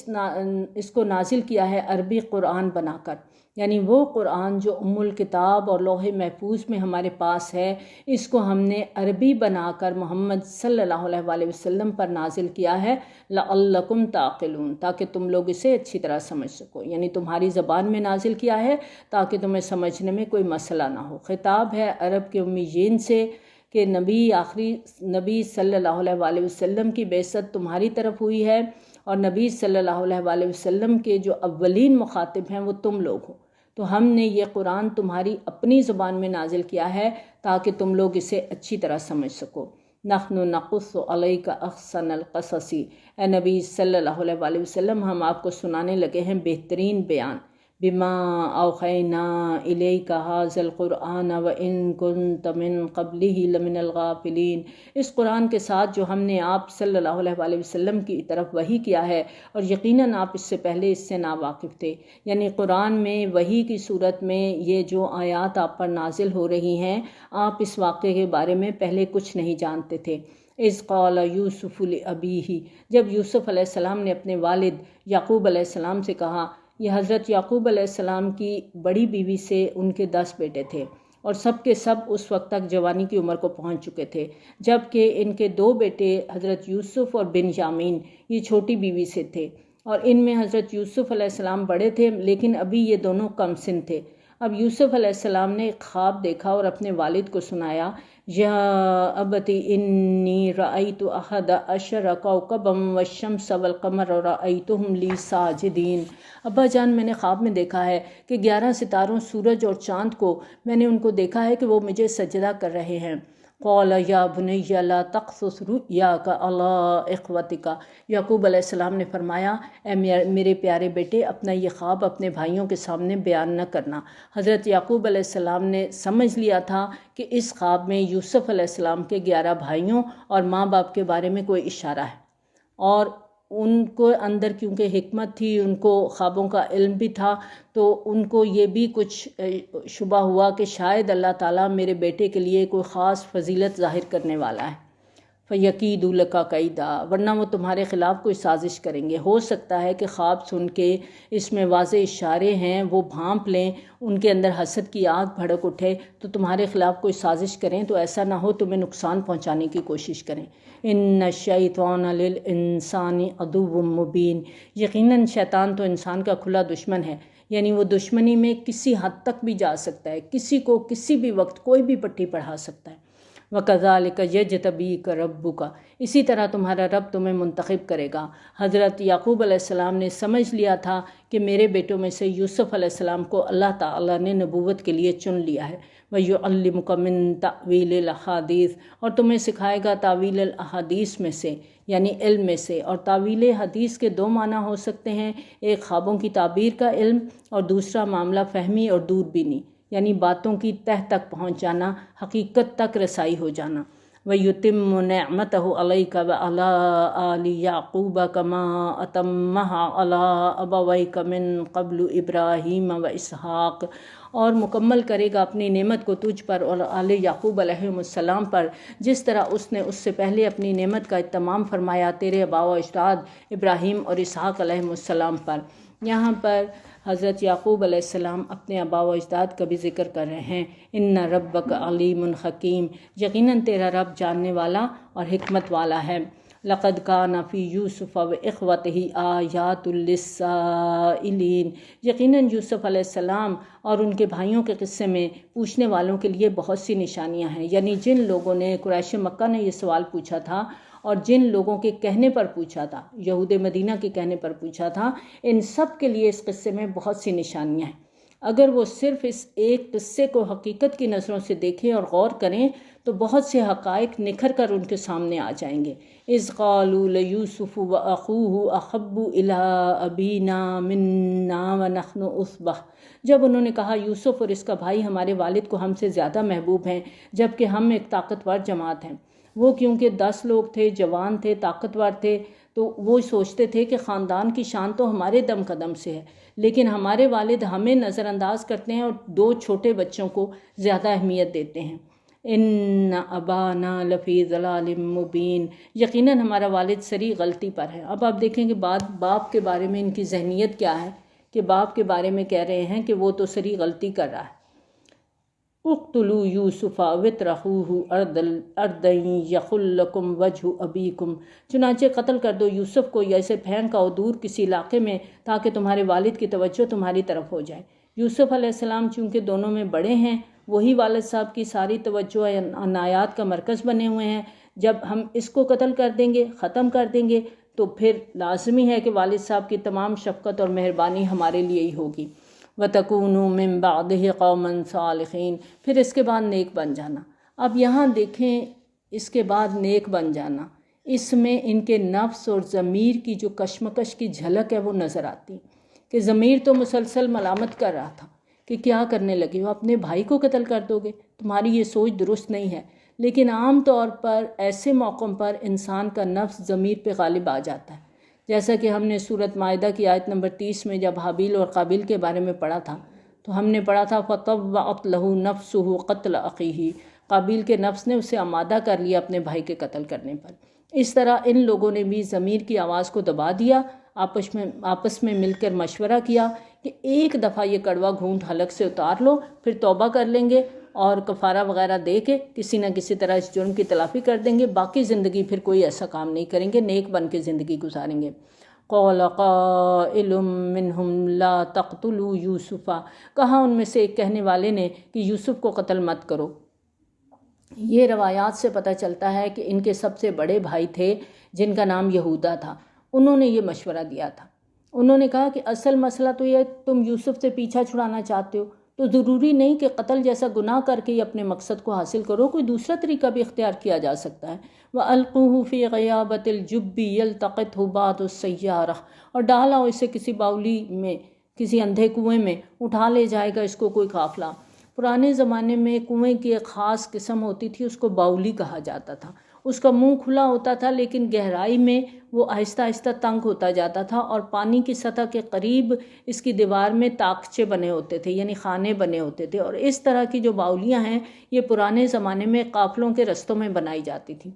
اس کو نازل کیا ہے عربی قرآن بنا کر، یعنی وہ قرآن جو ام الکتاب اور لوح محفوظ میں ہمارے پاس ہے، اس کو ہم نے عربی بنا کر محمد صلی اللہ علیہ وآلہ وسلم پر نازل کیا ہے، لعلکم تعقلون، تاکہ تم لوگ اسے اچھی طرح سمجھ سکو، یعنی تمہاری زبان میں نازل کیا ہے تاکہ تمہیں سمجھنے میں کوئی مسئلہ نہ ہو۔ خطاب ہے عرب کے امیین سے کہ آخری نبی صلی اللہ علیہ وآلہ وسلم کی بعثت تمہاری طرف ہوئی ہے، اور نبی صلی اللہ علیہ وآلہ وسلم کے جو اولین مخاطب ہیں وہ تم لوگ ہو، تو ہم نے یہ قرآن تمہاری اپنی زبان میں نازل کیا ہے تاکہ تم لوگ اسے اچھی طرح سمجھ سکو۔ نحن نقص علیک احسن القصص، اے نبی صلی اللہ علیہ وآلہ وسلم، ہم آپ کو سنانے لگے ہیں بہترین بیان، بما اوحینا الیک ھذا القرآن وان کنت من قبلہ لمن الغافلین، اس قرآن کے ساتھ جو ہم نے آپ صلی اللہ علیہ وآلہ وسلم کی طرف وحی کیا ہے، اور یقیناً آپ اس سے پہلے اس سے ناواقف تھے۔ یعنی قرآن میں وحی کی صورت میں یہ جو آیات آپ پر نازل ہو رہی ہیں، آپ اس واقعے کے بارے میں پہلے کچھ نہیں جانتے تھے۔ اذ قال یوسف لابیہ، جب یوسف علیہ السلام نے اپنے والد یعقوب علیہ السلام سے کہا، یہ حضرت یعقوب علیہ السلام کی بڑی بیوی سے ان کے 10 بیٹے تھے، اور سب کے سب اس وقت تک جوانی کی عمر کو پہنچ چکے تھے، جبکہ ان کے 2 بیٹے حضرت یوسف اور بنیامین یہ چھوٹی بیوی سے تھے، اور ان میں حضرت یوسف علیہ السلام بڑے تھے لیکن ابھی یہ دونوں کم سن تھے۔ اب یوسف علیہ السلام نے ایک خواب دیکھا اور اپنے والد کو سنایا، یا ابتی انی رأیت احد عشر کوکبا والشمس والقمر رأیتہم لی ساجدین، ابا جان میں نے خواب میں دیکھا ہے کہ 11 ستاروں، سورج اور چاند کو میں نے ان کو دیکھا ہے کہ وہ مجھے سجدہ کر رہے ہیں۔ قال یا بنی لا تقصص رؤیاک علی اخوتک، یعقوب علیہ السلام نے فرمایا، اے میرے پیارے بیٹے، اپنا یہ خواب اپنے بھائیوں کے سامنے بیان نہ کرنا۔ حضرت یعقوب علیہ السلام نے سمجھ لیا تھا کہ اس خواب میں یوسف علیہ السلام کے 11 بھائیوں اور ماں باپ کے بارے میں کوئی اشارہ ہے، اور ان کو اندر کیونکہ حکمت تھی، ان کو خوابوں کا علم بھی تھا، تو ان کو یہ بھی کچھ شبہ ہوا کہ شاید اللہ تعالیٰ میرے بیٹے کے لیے کوئی خاص فضیلت ظاہر کرنے والا ہے۔ فَيَكِيدُ لَكَ كَيْدًا، ورنہ وہ تمہارے خلاف کوئی سازش کریں گے۔ ہو سکتا ہے کہ خواب سن کے اس میں واضح اشارے ہیں وہ بھانپ لیں، ان کے اندر حسد کی آگ بھڑک اٹھے تو تمہارے خلاف کوئی سازش کریں، تو ایسا نہ ہو تمہیں نقصان پہنچانے کی کوشش کریں۔ ان الشیطان للانسان عدو مبین، یقیناً شیطان تو انسان کا کھلا دشمن ہے، یعنی وہ دشمنی میں کسی حد تک بھی جا سکتا ہے، کسی کو کسی بھی وقت کوئی بھی پٹی پڑھا سکتا ہے۔ وَكَذَلِكَ يَجْتَبِيكَ رَبُّكَ، اسی طرح تمہارا رب تمہیں منتخب کرے گا۔ حضرت یعقوب علیہ السلام نے سمجھ لیا تھا کہ میرے بیٹوں میں سے یوسف علیہ السلام کو اللہ تعالیٰ نے نبوت کے لیے چن لیا ہے۔ وَيُعَلِّمُكَ مِن تَأْوِيلِ الْأَحَادِيثِ، اور تمہیں سکھائے گا تعویل الاحادیث میں سے، یعنی علم میں سے۔ اور تعویل حدیث کے 2 معنی ہو سکتے ہیں، ایک خوابوں کی تعبیر کا علم اور دوسرا معاملہ فہمی اور دوربینی، یعنی باتوں کی تہ تک پہنچ جانا، حقیقت تک رسائی ہو جانا۔ وَيُتِمُّ نِعْمَتَهُ عَلَيْكَ وَعَلَىٰ آلِ يَعْقُوبَ كَمَا أَتَمَّهَا عَلَىٰ أَبَوَيْكَ مِن قَبْلُ إِبْرَاهِيمَ وَإِسْحَاقَ، اور مکمل کرے گا اپنی نعمت کو تجھ پر اور آل یعقوب علیہ السلام پر، جس طرح اس نے اس سے پہلے اپنی نعمت کا اتمام فرمایا تیرے آباء و اجداد ابراہیم اور اسحاق علیہ السلام پر۔ یہاں پر حضرت یعقوب علیہ السلام اپنے آبا و اجداد کا بھی ذکر کر رہے ہیں۔ ان ربک علیم حکیم، یقیناً تیرا رب جاننے والا اور حکمت والا ہے۔ لقد کان فی یوسف و اخوتہ آیات للسائلین، یقیناً یوسف علیہ السلام اور ان کے بھائیوں کے قصے میں پوچھنے والوں کے لیے بہت سی نشانیاں ہیں، یعنی جن لوگوں نے قریش مکہ نے یہ سوال پوچھا تھا اور جن لوگوں کے کہنے پر پوچھا تھا، یہود مدینہ کے کہنے پر پوچھا تھا، ان سب کے لیے اس قصے میں بہت سی نشانیاں ہیں۔ اگر وہ صرف اس ایک قصے کو حقیقت کی نظروں سے دیکھیں اور غور کریں تو بہت سے حقائق نکھر کر ان کے سامنے آ جائیں گے۔ اذ قالوا لیوسف واخوہ احب الی ابینا منا ونحن عصبہ، جب انہوں نے کہا یوسف اور اس کا بھائی ہمارے والد کو ہم سے زیادہ محبوب ہیں جبکہ ہم ایک طاقتور جماعت ہیں۔ وہ کیونکہ 10 لوگ تھے، جوان تھے، طاقتور تھے، تو وہ سوچتے تھے کہ خاندان کی شان تو ہمارے دم قدم سے ہے، لیکن ہمارے والد ہمیں نظر انداز کرتے ہیں اور 2 چھوٹے بچوں کو زیادہ اہمیت دیتے ہیں۔ ان ابانا لفی ضلال مبین، یقیناً ہمارا والد سری غلطی پر ہے۔ اب آپ دیکھیں کہ باپ کے بارے میں ان کی ذہنیت کیا ہے کہ باپ کے بارے میں کہہ رہے ہیں کہ وہ تو سری غلطی کر رہا ہے۔ اقتلوا یوسف واطرحوہ ارضا یخل لکم وجہ ابیکم، چنانچہ قتل کر دو یوسف کو یا اسے پھینک آؤ دور کسی علاقے میں تاکہ تمہارے والد کی توجہ تمہاری طرف ہو جائے۔ یوسف علیہ السلام چونکہ دونوں میں بڑے ہیں، وہی والد صاحب کی ساری توجہ عنایات کا مرکز بنے ہوئے ہیں۔ جب ہم اس کو قتل کر دیں گے، ختم کر دیں گے، تو پھر لازمی ہے کہ والد صاحب کی تمام شفقت اور مہربانی ہمارے لیے ہی ہوگی۔ وَتَكُونُوا مِن بَعْدِهِ قَوْمًا صَالِحِينَ، پھر اس کے بعد نیک بن جانا۔ اب یہاں دیکھیں، اس کے بعد نیک بن جانا، اس میں ان کے نفس اور ضمیر کی جو کشمکش کی جھلک ہے وہ نظر آتی کہ ضمیر تو مسلسل ملامت کر رہا تھا کہ کیا کرنے لگے ہو، اپنے بھائی کو قتل کر دو گے، تمہاری یہ سوچ درست نہیں ہے۔ لیکن عام طور پر ایسے موقعوں پر انسان کا نفس ضمیر پہ غالب آ جاتا ہے، جیسا کہ ہم نے سورۃ مائدہ کی آیت نمبر 30 میں جب حابیل اور قابیل کے بارے میں پڑھا تھا تو ہم نے پڑھا تھا فَطَوَّعَتْ لَهُ نَفْسُهُ قَتْلَ أَخِيهِ، قابیل کے نفس نے اسے آمادہ کر لیا اپنے بھائی کے قتل کرنے پر۔ اس طرح ان لوگوں نے بھی ضمیر کی آواز کو دبا دیا، آپس میں مل کر مشورہ کیا کہ ایک دفعہ یہ کڑوا گھونٹ حلق سے اتار لو، پھر توبہ کر لیں گے اور کفارہ وغیرہ دے کے کسی نہ کسی طرح اس جرم کی تلافی کر دیں گے، باقی زندگی پھر کوئی ایسا کام نہیں کریں گے، نیک بن کے زندگی گزاریں گے۔ قَالَ قَائِلٌ مِّنْهُمْ لَا تَقْتُلُوا يُوسُفَ، کہا ان میں سے ایک کہنے والے نے کہ یوسف کو قتل مت کرو۔ یہ روایات سے پتہ چلتا ہے کہ ان کے سب سے بڑے بھائی تھے جن کا نام یہودا تھا، انہوں نے یہ مشورہ دیا تھا۔ انہوں نے کہا کہ اصل مسئلہ تو یہ تم یوسف سے پیچھا چھڑانا چاہتے ہو، تو ضروری نہیں کہ قتل جیسا گناہ کر کے یہ اپنے مقصد کو حاصل کرو، کوئی دوسرا طریقہ بھی اختیار کیا جا سکتا ہے۔ وَأَلْقُوهُ فِي غَيَابَةِ الْجُبِّ يَلْتَقِطْهُ بَعْضُ السَّيَّارَةِ، اور ڈالا اسے کسی باولی میں، کسی اندھے کنویں میں، اٹھا لے جائے گا اس کو کوئی قافلہ۔ پرانے زمانے میں کنویں کی ایک خاص قسم ہوتی تھی، اس کو باولی کہا جاتا تھا۔ اس کا منہ کھلا ہوتا تھا لیکن گہرائی میں وہ آہستہ آہستہ تنگ ہوتا جاتا تھا اور پانی کی سطح کے قریب اس کی دیوار میں تاکچے بنے ہوتے تھے، یعنی خانے بنے ہوتے تھے، اور اس طرح کی جو باولیاں ہیں یہ پرانے زمانے میں قافلوں کے رستوں میں بنائی جاتی تھی۔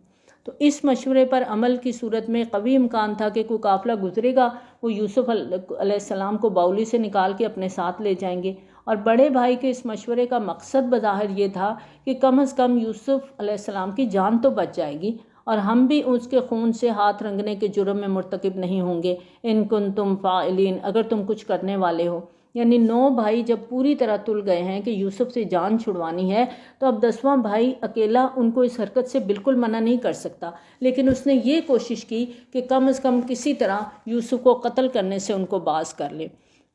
تو اس مشورے پر عمل کی صورت میں قوی امکان تھا کہ کوئی قافلہ گزرے گا، وہ یوسف علیہ السلام کو باولی سے نکال کے اپنے ساتھ لے جائیں گے، اور بڑے بھائی کے اس مشورے کا مقصد بظاہر یہ تھا کہ کم از کم یوسف علیہ السلام کی جان تو بچ جائے گی اور ہم بھی اس کے خون سے ہاتھ رنگنے کے جرم میں مرتکب نہیں ہوں گے۔ ان کنتم فاعلین، اگر تم کچھ کرنے والے ہو۔ یعنی 9 بھائی جب پوری طرح تل گئے ہیں کہ یوسف سے جان چھڑوانی ہے، تو اب 10واں بھائی اکیلا ان کو اس حرکت سے بالکل منع نہیں کر سکتا، لیکن اس نے یہ کوشش کی کہ کم از کم کسی طرح یوسف کو قتل کرنے سے ان کو باز کر لے۔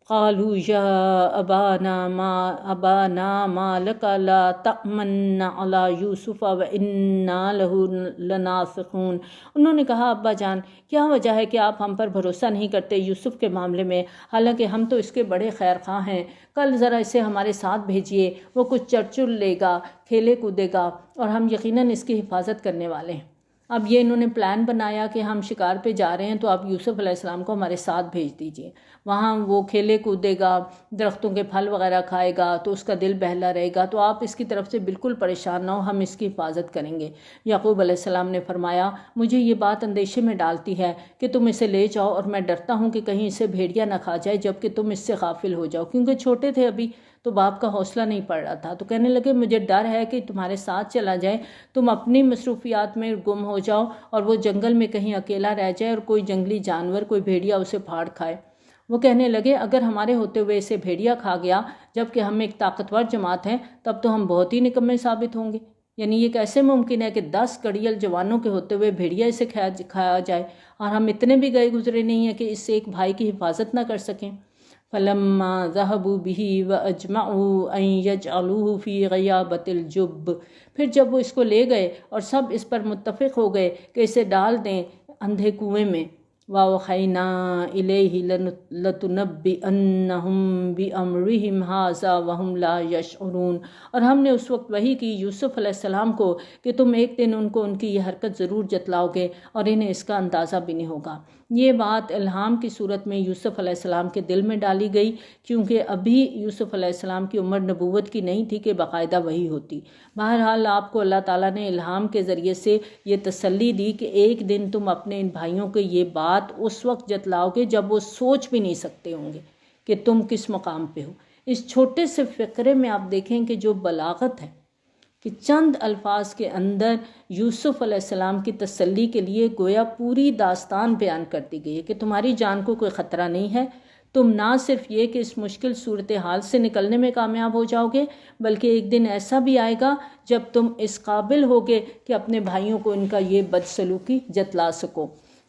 قالوا یا ابانا ما لک لا تأمن علی یوسف وانا لہ لناصحون، انہوں نے کہا ابا جان کیا وجہ ہے کہ آپ ہم پر بھروسہ نہیں کرتے یوسف کے معاملے میں، حالانکہ ہم تو اس کے بڑے خیر خواہ ہیں، کل ذرا اسے ہمارے ساتھ بھیجیے، وہ کچھ چڑ چڑ لے گا، کھیلے کودے گا، اور ہم یقیناً اس کی حفاظت کرنے والے ہیں۔ اب یہ انہوں نے پلان بنایا کہ ہم شکار پہ جا رہے ہیں تو آپ یوسف علیہ السلام کو ہمارے ساتھ بھیج دیجئے، وہاں وہ کھیلے کودے گا، درختوں کے پھل وغیرہ کھائے گا تو اس کا دل بہلا رہے گا، تو آپ اس کی طرف سے بالکل پریشان نہ ہو، ہم اس کی حفاظت کریں گے۔ یعقوب علیہ السلام نے فرمایا مجھے یہ بات اندیشے میں ڈالتی ہے کہ تم اسے لے جاؤ، اور میں ڈرتا ہوں کہ کہیں اسے بھیڑیا نہ کھا جائے جب کہ تم اس سے غافل ہو جاؤ، کیونکہ چھوٹے تھے ابھی تو باپ کا حوصلہ نہیں پڑ رہا تھا۔ تو کہنے لگے مجھے ڈر ہے کہ تمہارے ساتھ چلا جائے، تم اپنی مصروفیات میں گم ہو جاؤ اور وہ جنگل میں کہیں اکیلا رہ جائے اور کوئی جنگلی جانور، کوئی بھیڑیا اسے پھاڑ کھائے۔ وہ کہنے لگے اگر ہمارے ہوتے ہوئے اسے بھیڑیا کھا گیا جب کہ ہم ایک طاقتور جماعت ہیں تب تو ہم بہت ہی نکمے ثابت ہوں گے، یعنی یہ کیسے ممکن ہے کہ 10 کڑیل جوانوں کے ہوتے ہوئے بھیڑیا اسے کھایا جائے، اور ہم اتنے بھی گئے گزرے نہیں ہیں کہ اس سے ایک بھائی کی حفاظت نہ کر سکیں۔ فلما ذهبوا به واجمعوا ان يجعلوه في غيابة الجب، پھر جب وہ اس کو لے گئے اور سب اس پر متفق ہو گئے کہ اسے ڈال دیں اندھے کنویں میں، وَأَوْحَيْنَا إِلَيْهِ لَتُنَبِّئَنَّهُمْ بِأَمْرِهِمْ هَٰذَا وَهُمْ لَا يَشْعُرُونَ، اور ہم نے اس وقت وحی کی یوسف علیہ السلام کو کہ تم ایک دن ان کو ان کی یہ حرکت ضرور جتلاؤ گے اور انہیں اس کا اندازہ بھی نہیں ہوگا۔ یہ بات الہام کی صورت میں یوسف علیہ السلام کے دل میں ڈالی گئی، کیونکہ ابھی یوسف علیہ السلام کی عمر نبوت کی نہیں تھی کہ باقاعدہ وحی ہوتی۔ بہرحال آپ کو اللہ تعالیٰ نے الہام کے ذریعے سے یہ تسلی دی کہ ایک دن تم اپنے ان بھائیوں کو یہ بات اس وقت جتلاؤ گے جب وہ سوچ بھی نہیں سکتے ہوں گے کہ تم کس مقام پہ ہو۔ اس چھوٹے سے فقرے میں آپ دیکھیں کہ جو بلاغت ہے کہ چند الفاظ کے اندر یوسف علیہ السلام کی تسلی کے لیے گویا پوری داستان بیان کر دی گئی ہے کہ تمہاری جان کو کوئی خطرہ نہیں ہے، تم نہ صرف یہ کہ اس مشکل صورتحال سے نکلنے میں کامیاب ہو جاؤ گے بلکہ ایک دن ایسا بھی آئے گا جب تم اس قابل ہوگے کہ اپنے بھائیوں کو ان کا یہ بدسلوکی جتلا سکو۔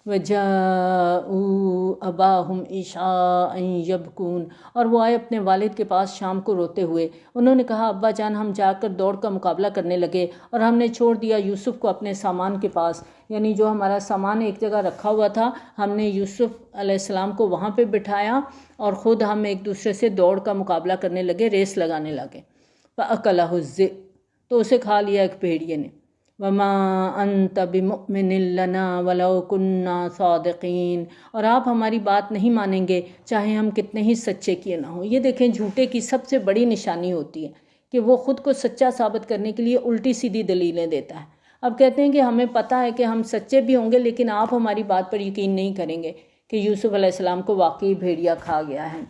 وَجَاءُوا أَبَاهُمْ عِشَاءً يَبْكُونَ، اور وہ آئے اپنے والد کے پاس شام کو روتے ہوئے۔ انہوں نے کہا ابا جان ہم جا کر دوڑ کا مقابلہ کرنے لگے اور ہم نے چھوڑ دیا یوسف کو اپنے سامان کے پاس، یعنی جو ہمارا سامان ایک جگہ رکھا ہوا تھا ہم نے یوسف علیہ السلام کو وہاں پہ بٹھایا اور خود ہم ایک دوسرے سے دوڑ کا مقابلہ کرنے لگے، ریس لگانے لگے۔ فَأَكَلَهُ الذِّئْبُ، تو اسے کھا لیا ایک بھیڑیے نے۔ وَمَا أَنْتَ بِمُؤْمِنٍ لَنَا وَلَوْ كُنَّا صَادِقِينَ، اور آپ ہماری بات نہیں مانیں گے چاہے ہم کتنے ہی سچے کیے نہ ہوں۔ یہ دیکھیں جھوٹے کی سب سے بڑی نشانی ہوتی ہے کہ وہ خود کو سچا ثابت کرنے کے لیے الٹی سیدھی دلیلیں دیتا ہے۔ اب کہتے ہیں کہ ہمیں پتہ ہے کہ ہم سچے بھی ہوں گے لیکن آپ ہماری بات پر یقین نہیں کریں گے کہ یوسف علیہ السلام کو واقعی بھیڑیا کھا گیا ہے۔